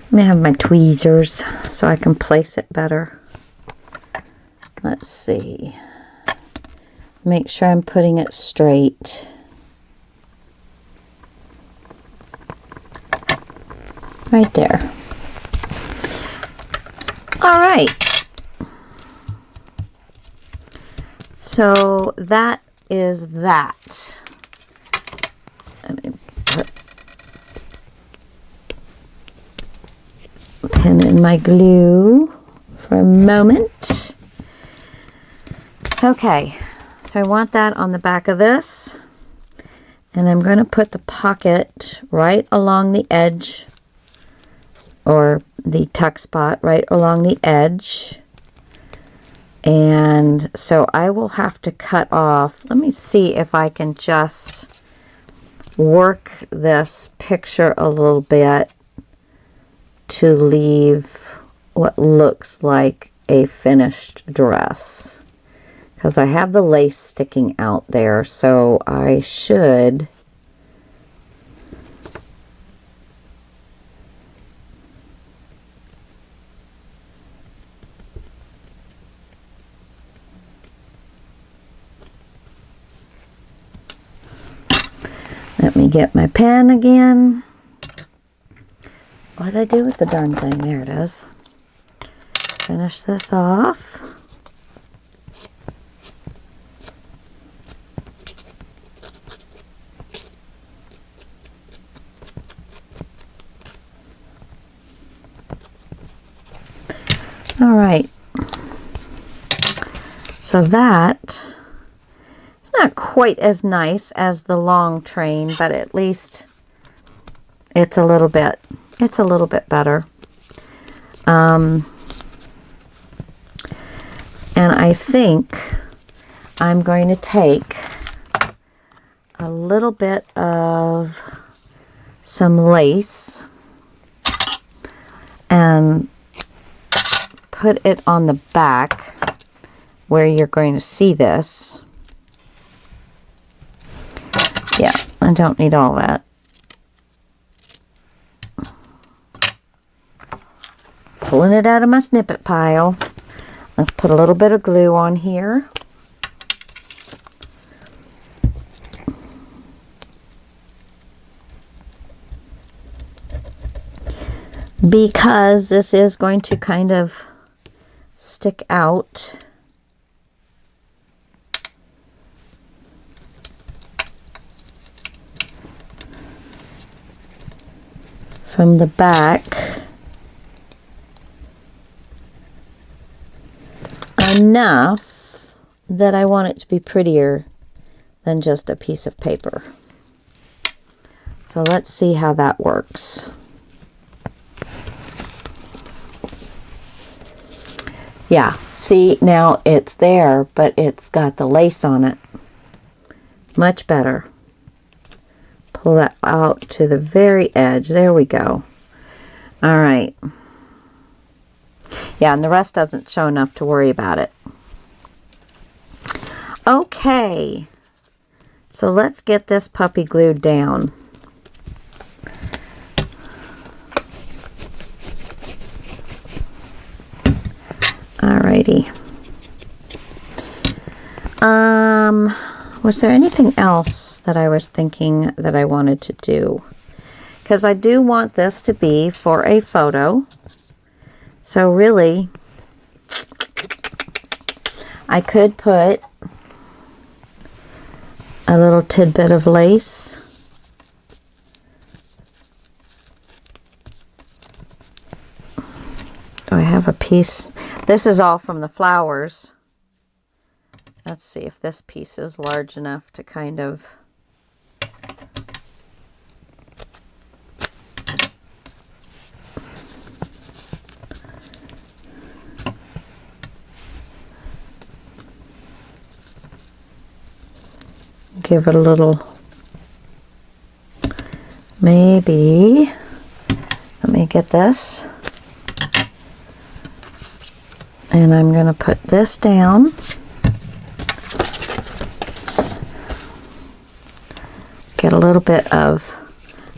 Let me have my tweezers so I can place it better. Let's see. Make sure I'm putting it straight. Right there. All right. So that is that. Let me put a pin in my glue for a moment. Okay. So I want that on the back of this, and I'm going to put the pocket right along the edge, or the tuck spot right along the edge. And so I will have to cut off. Let me see if I can just work this picture a little bit to leave what looks like a finished dress. Because I have the lace sticking out there, so I should Let me get my pen again. What did I do with the darn thing? There it is. Finish this off. All right. So that it's not quite as nice as the long train, but at least it's a little bit better. And I think I'm going to take a little bit of some lace and put it on the back where you're going to see this. Yeah, I don't need all that. Pulling it out of my snippet pile. Let's put a little bit of glue on here. Because this is going to kind of stick out. From the back. Enough that I want it to be prettier than just a piece of paper. So let's see how that works. Yeah, see, now it's there, but it's got the lace on it. Much better. Pull that out to the very edge. There we go. All right. Yeah, and the rest doesn't show enough to worry about it. Okay. So let's get this puppy glued down. Alrighty. Was there anything else that I was thinking that I wanted to do? Because I do want this to be for a photo. So really, I could put a little tidbit of lace. Do I have a piece? This is all from the flowers. Let's see if this piece is large enough to kind of... give it a little... Maybe... Let me get this. And I'm going to put this down. Get a little bit of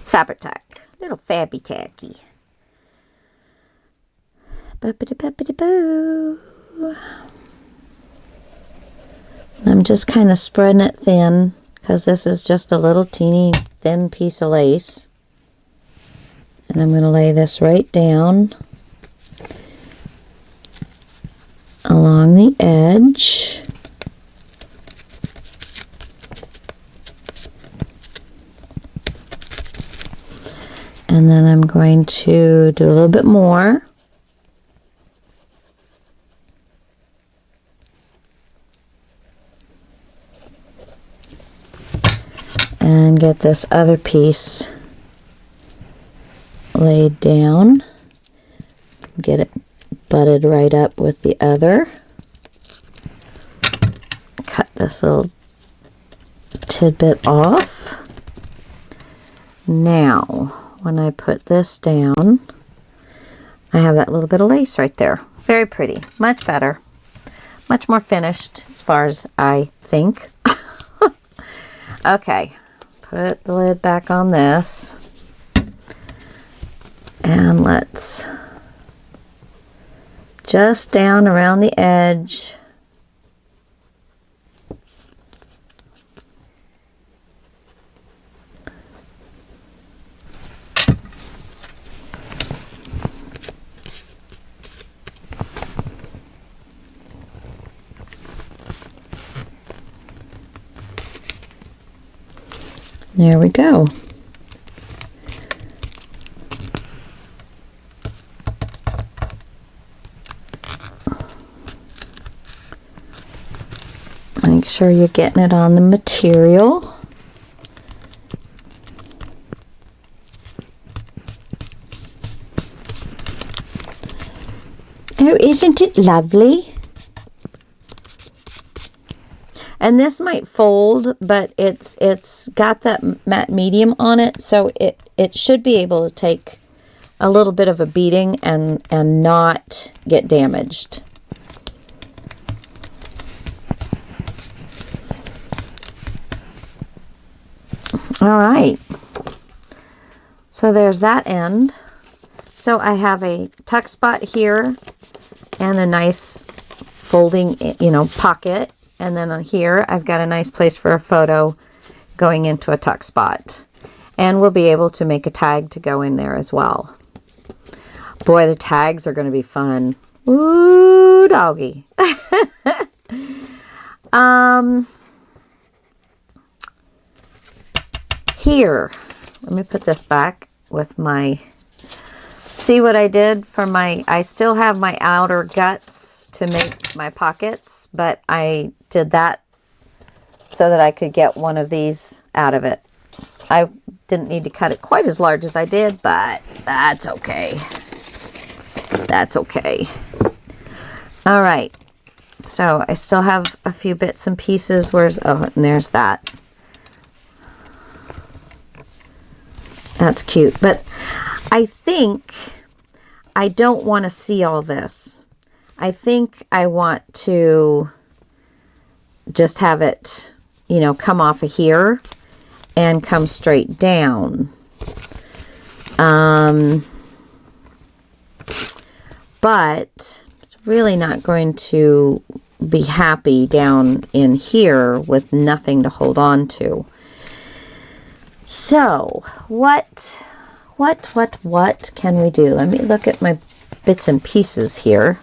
fabric tack. Little fabby tacky. Boop-a-da-boop-a-da-boo. I'm just kind of spreading it thin because this is just a little teeny thin piece of lace. And I'm going to lay this right down along the edge. And then I'm going to do a little bit more. And get this other piece laid down. Get it butted right up with the other. Cut this little tidbit off. Now, when I put this down, I have that little bit of lace right there. Very pretty. Much better. Much more finished as far as I think. Okay. Put the lid back on this. And let's just down around the edge. There we go. Make sure you're getting it on the material. Oh, isn't it lovely? And this might fold, but it's got that matte medium on it, so it should be able to take a little bit of a beating and not get damaged. All right. So there's that end. So I have a tuck spot here and a nice folding, pocket. And then on here, I've got a nice place for a photo going into a tuck spot. And we'll be able to make a tag to go in there as well. Boy, the tags are going to be fun. Ooh, doggy. Here, let me put this back with my... See what I did for my... I still have my outer guts to make my pockets, but I did that so that I could get one of these out of it. I didn't need to cut it quite as large as I did, but that's okay. That's okay. All right. So I still have a few bits and pieces. Where's... Oh, and there's that. That's cute. But I think I don't want to see all this. I think I want to just have it, come off of here and come straight down. But it's really not going to be happy down in here with nothing to hold on to. So, what can we do? Let me look at my bits and pieces here.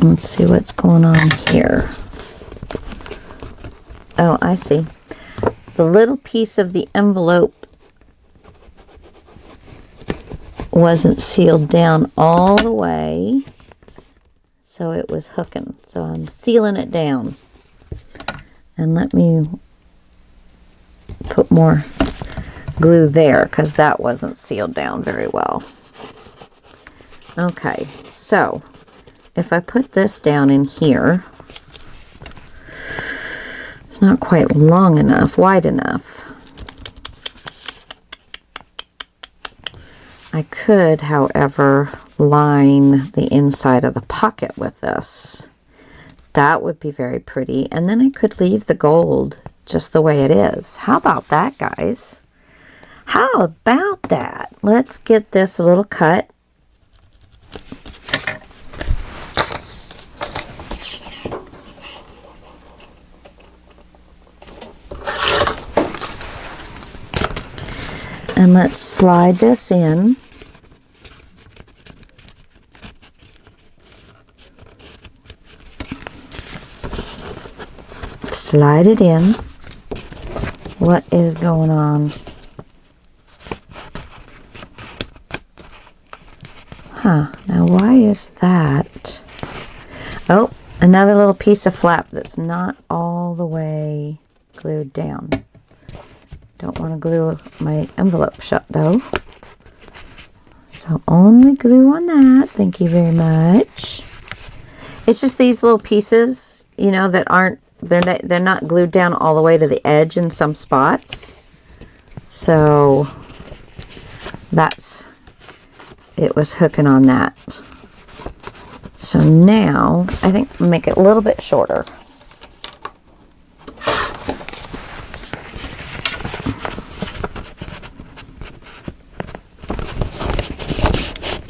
Let's see what's going on here. Oh, I see. The little piece of the envelope wasn't sealed down all the way, so it was hooking. So I'm sealing it down. And let me put more glue there because that wasn't sealed down very well. Okay, so if I put this down in here, it's not quite long enough, wide enough. I could, however, line the inside of the pocket with this. That would be very pretty. And then I could leave the gold just the way it is. How about that, guys? How about that? Let's get this a little cut. And let's slide this in. Slide it in. What is going on? Huh, now why is that? Oh, another little piece of flap that's not all the way glued down. Don't want to glue my envelope shut though. So only glue on that. Thank you very much. It's just these little pieces, that aren't, they're not glued down all the way to the edge in some spots. So it was hooking on that. So now I think I'll make it a little bit shorter.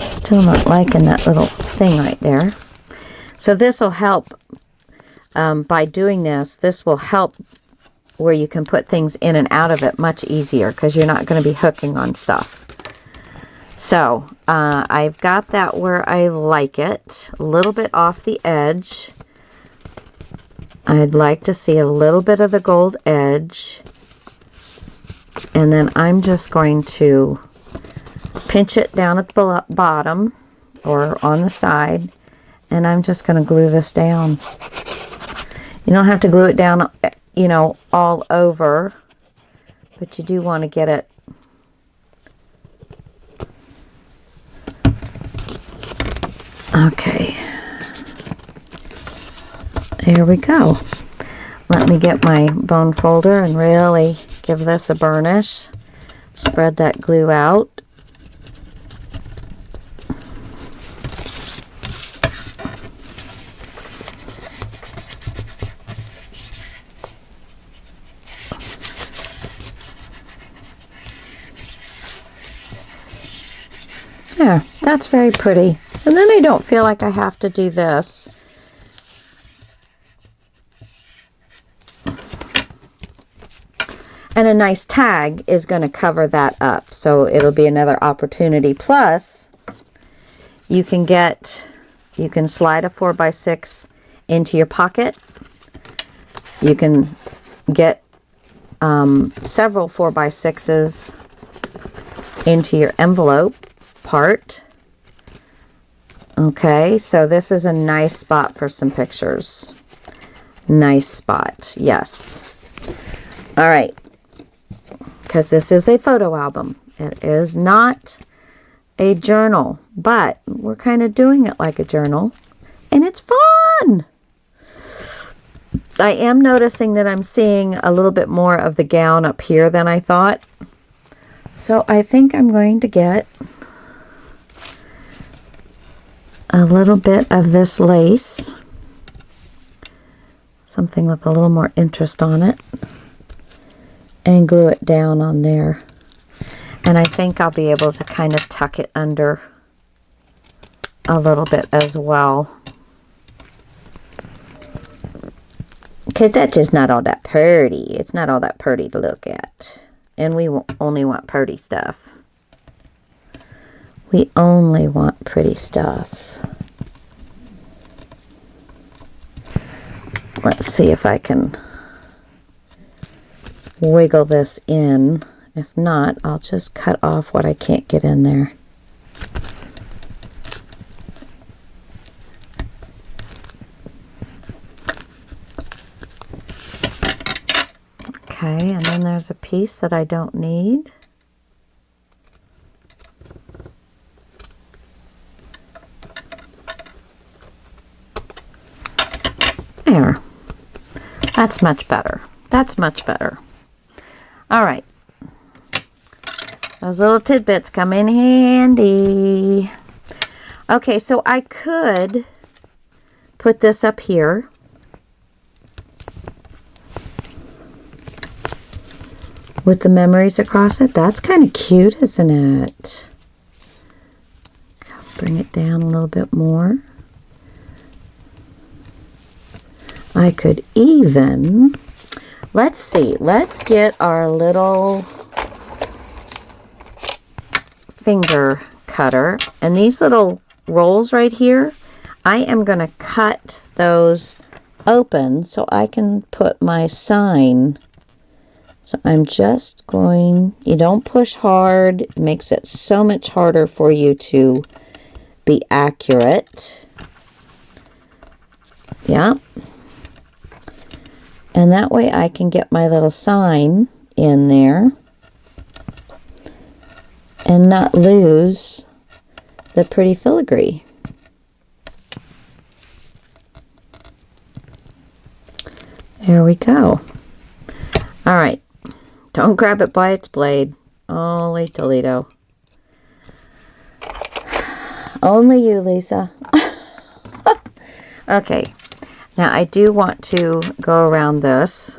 Still not liking that little thing right there. So this will help, by doing this will help where you can put things in and out of it much easier because you're not going to be hooking on stuff. So I've got that where I like it, a little bit off the edge. I'd like to see a little bit of the gold edge. And then I'm just going to pinch it down at the bottom or on the side. And I'm just going to glue this down. You don't have to glue it down, you know, all over. But you do want to get it okay. There we go. Let me get my bone folder and really give this a burnish. Spread that glue out. There, that's very pretty. And then I don't feel like I have to do this. And a nice tag is going to cover that up. So it'll be another opportunity. Plus, you can slide a 4x6 into your pocket. You can get several 4x6s into your envelope part. Okay, so this is a nice spot for some pictures. Nice spot, yes. All right, because this is a photo album. It is not a journal, but we're kind of doing it like a journal, and it's fun. I am noticing that I'm seeing a little bit more of the gown up here than I thought. So I think I'm going to get a little bit of this lace, something with a little more interest on it, and glue it down on there. And I think I'll be able to kind of tuck it under a little bit as well, because that's just not all that pretty. It's not all that pretty to look at. And we only want pretty stuff. We only want pretty stuff. Let's see if I can wiggle this in. If not, I'll just cut off what I can't get in there. Okay, and then there's a piece that I don't need. There. That's much better. That's much better. All right. Those little tidbits come in handy. Okay, so I could put this up here. With the memories across it. That's kind of cute, isn't it? Bring it down a little bit more. I could even, let's see, let's get our little finger cutter. And these little rolls right here, I am going to cut those open so I can put my sign. So I'm just going, you don't push hard. It makes it so much harder for you to be accurate. Yeah. And that way I can get my little sign in there and not lose the pretty filigree. There we go. All right. Don't grab it by its blade. Holy Toledo. Only you, Lisa. Okay. Now, I do want to go around this.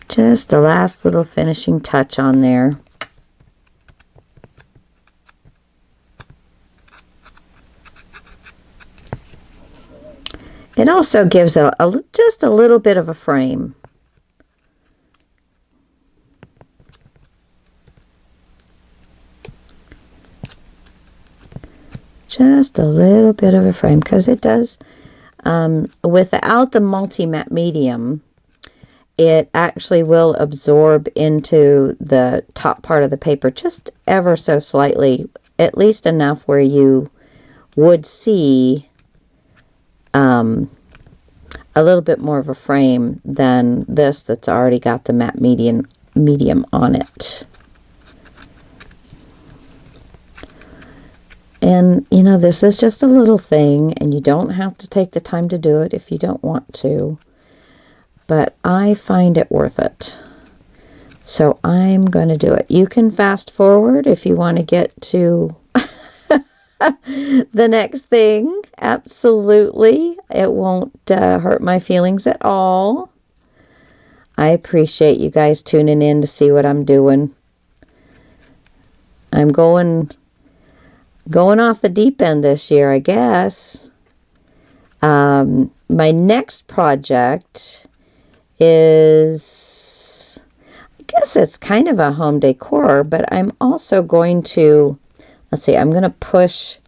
Just the last little finishing touch on there. It also gives it just a little bit of a frame. Just a little bit of a frame, because it does, without the multi-matte medium, it actually will absorb into the top part of the paper just ever so slightly, at least enough where you would see a little bit more of a frame than this that's already got the matte medium on it. And, you know, this is just a little thing, and you don't have to take the time to do it if you don't want to. But I find it worth it. So I'm going to do it. You can fast forward if you want to get to the next thing. Absolutely. It won't hurt my feelings at all. I appreciate you guys tuning in to see what I'm doing. I'm going off the deep end this year, I guess. My next project is, I guess it's kind of a home decor, but I'm also going to, let's see, I'm going to push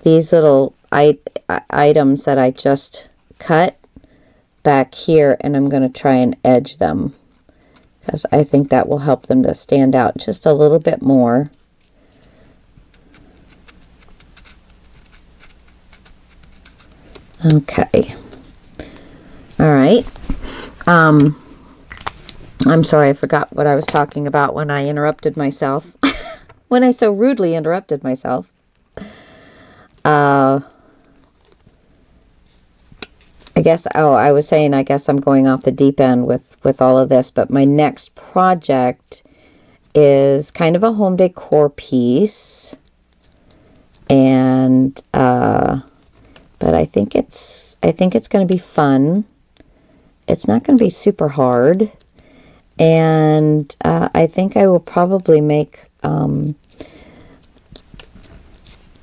these little items that I just cut back here, and I'm going to try and edge them, because I think that will help them to stand out just a little bit more. Okay. All right. I'm sorry, I forgot what I was talking about when I interrupted myself. When I so rudely interrupted myself. I guess, I was saying, I guess I'm going off the deep end with all of this, but my next project is kind of a home decor piece. And, but I think it's going to be fun. It's not going to be super hard. And I think I will probably make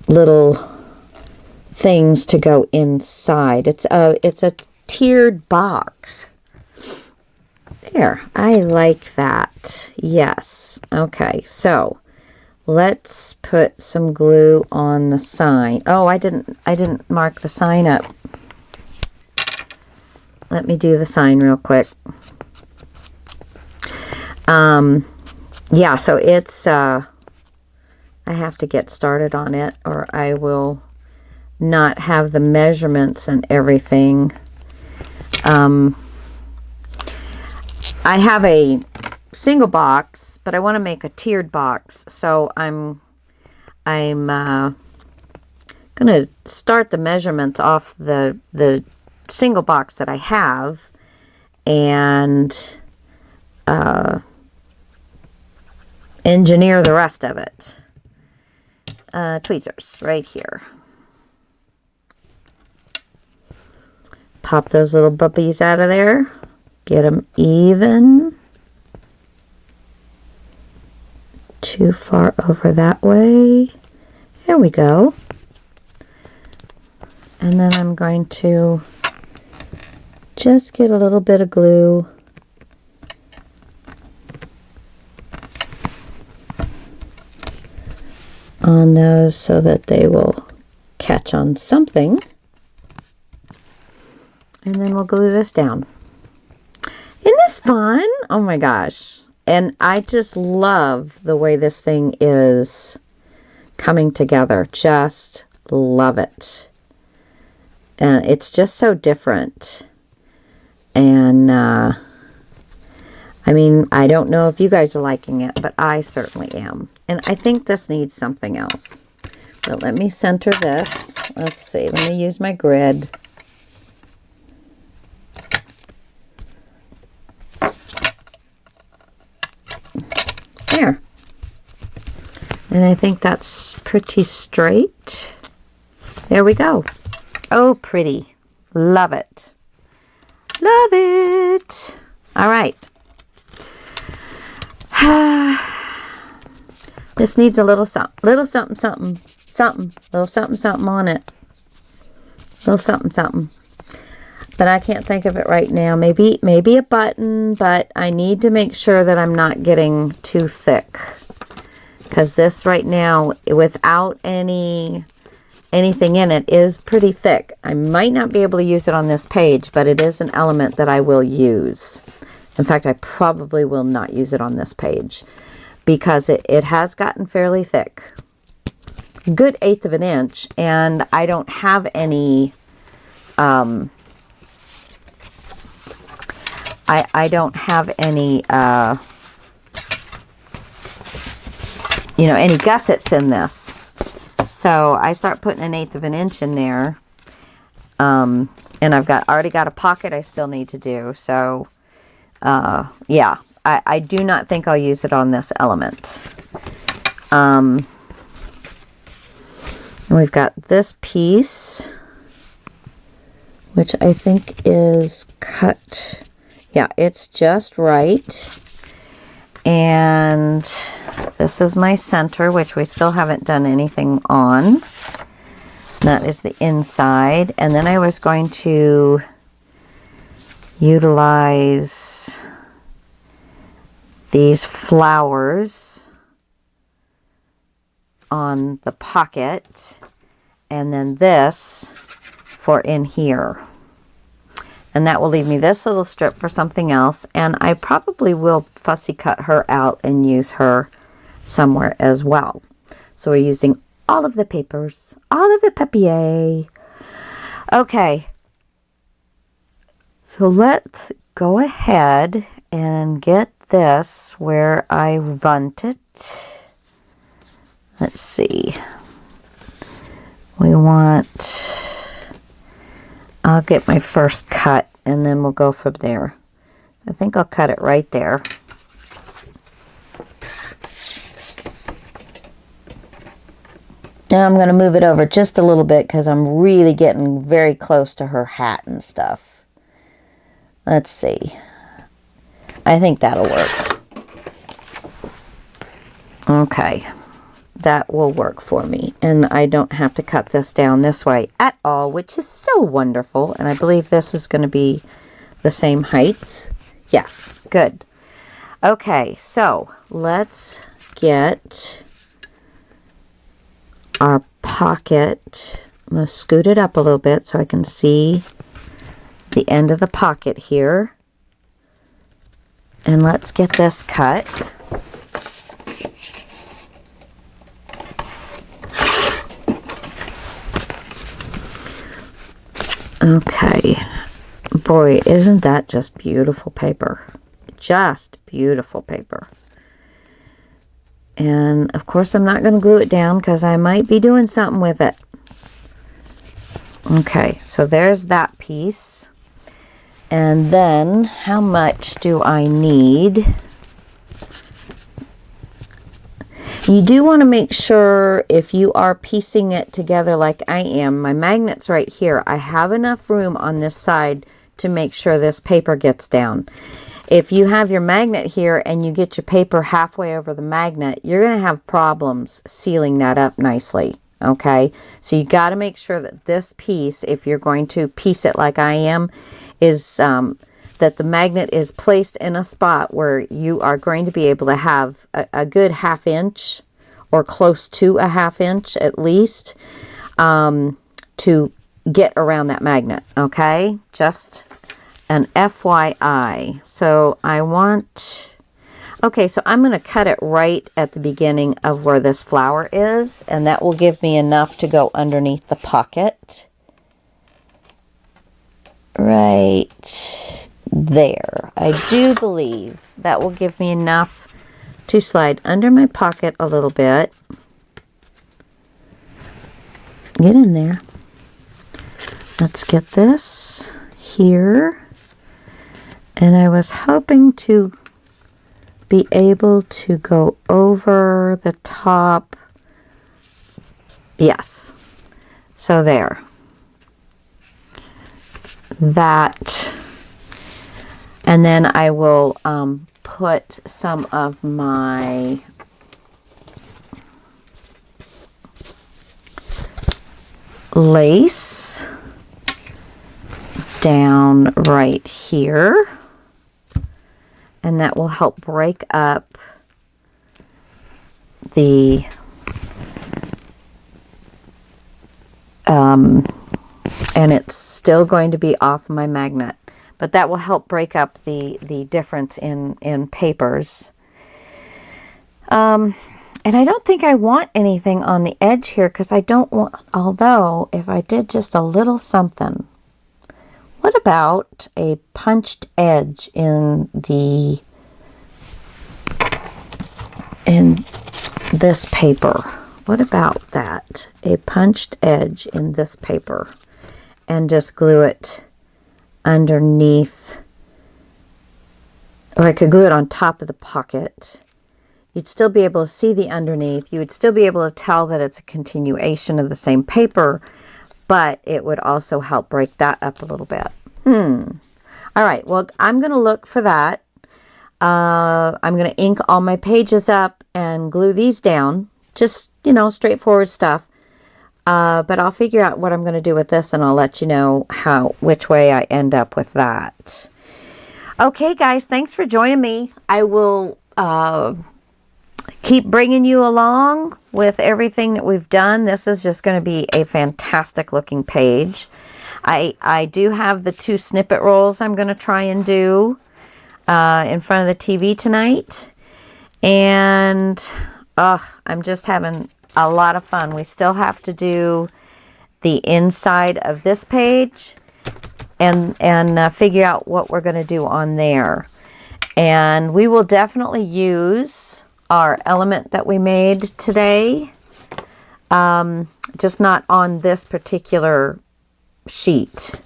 little things to go inside. It's a tiered box. There, I like that. Yes. Okay, so let's put some glue on the sign. Oh, I didn't mark the sign up. Let me do the sign real quick. Yeah, so it's I have to get started on it, or I will not have the measurements and everything. I have a single box, but I want to make a tiered box, so I'm going to start the measurements off the single box that I have, and engineer the rest of it. Tweezers right here. Pop those little buppies out of there. Get them even. Too far over that way. There we go. And then I'm going to just get a little bit of glue on those so that they will catch on something. And then we'll glue this down. Isn't this fun? Oh my gosh. And I just love the way this thing is coming together. Just love it. And it's just so different. And I mean, I don't know if you guys are liking it, but I certainly am. And I think this needs something else. But let me center this. Let's see. Let me use my grid. There. And I think that's pretty straight. There we go. Oh, pretty. Love it. Love it. All right. This needs a little something on it. Little something. But I can't think of it right now. Maybe a button, but I need to make sure that I'm not getting too thick. Because this right now, without any anything in it is pretty thick. I might not be able to use it on this page, but it is an element that I will use. In fact, I probably will not use it on this page because it has gotten fairly thick. Good 1/8 of an inch, and I don't have any, I don't have any, you know, any gussets in this. So I start putting 1/8 of an inch in there. And I've already got a pocket I still need to do. So, yeah, I do not think I'll use it on this element. We've got this piece, which I think is cut. Yeah, it's just right. And this is my center, which we still haven't done anything on. That is the inside. And then I was going to utilize these flowers on the pocket, and then this for in here. And that will leave me this little strip for something else. And I probably will fussy cut her out and use her somewhere as well. So we're using all of the papers, all of the papier. Okay. So let's go ahead and get this where I want it. Let's see. We want, I'll get my first cut and then we'll go from there. I think I'll cut it right there. Now I'm going to move it over just a little bit because I'm really getting very close to her hat and stuff. Let's see. I think that'll work. Okay. That will work for me. And I don't have to cut this down this way at all, which is so wonderful. And I believe this is going to be the same height. Yes, good. Okay, so let's get our pocket. I'm going to scoot it up a little bit so I can see the end of the pocket here. And let's get this cut. Okay. Boy, isn't that just beautiful paper? Just beautiful paper. And of course I'm not going to glue it down because I might be doing something with it. Okay, so there's that piece. And then how much do I need? You do want to make sure if you are piecing it together like I am, my magnet's right here. I have enough room on this side to make sure this paper gets down. If you have your magnet here and you get your paper halfway over the magnet, you're going to have problems sealing that up nicely. Okay, so you got to make sure that this piece, if you're going to piece it like I am, is that the magnet is placed in a spot where you are going to be able to have a good 1/2 inch or close to a 1/2 inch at least to get around that magnet. Okay, just an FYI. So I want, okay, so I'm going to cut it right at the beginning of where this flower is, and that will give me enough to go underneath the pocket. Right there. I do believe that will give me enough to slide under my pocket a little bit. Get in there. Let's get this here. And I was hoping to be able to go over the top. Yes. So there. That. And then I will put some of my lace down right here. And that will help break up the and it's still going to be off my magnet. But that will help break up the difference in papers. And I don't think I want anything on the edge here because I don't want, although if I did just a little something. What about a punched edge in this paper? What about that? A punched edge in this paper, and just glue it underneath, or I could glue it on top of the pocket. You'd still be able to see the underneath. You would still be able to tell that it's a continuation of the same paper, but it would also help break that up a little bit. All right, well, I'm going to look for that. I'm going to ink all my pages up and glue these down. Just, straightforward stuff. But I'll figure out what I'm going to do with this, and I'll let you know which way I end up with that. Okay, guys, thanks for joining me. I will keep bringing you along with everything that we've done. This is just going to be a fantastic looking page. I do have the 2 snippet rolls I'm going to try and do in front of the TV tonight. And I'm just having a lot of fun. We still have to do the inside of this page and figure out what we're going to do on there. And we will definitely use our element that we made today, just not on this particular sheet.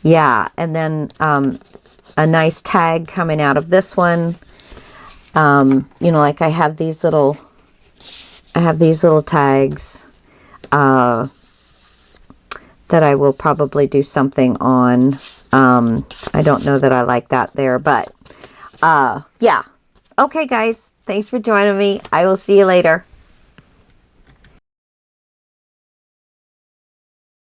Yeah, and then a nice tag coming out of this one. Like I have these little tags that I will probably do something on. I don't know that I like that there, but yeah. Okay, guys, thanks for joining me. I will see you later.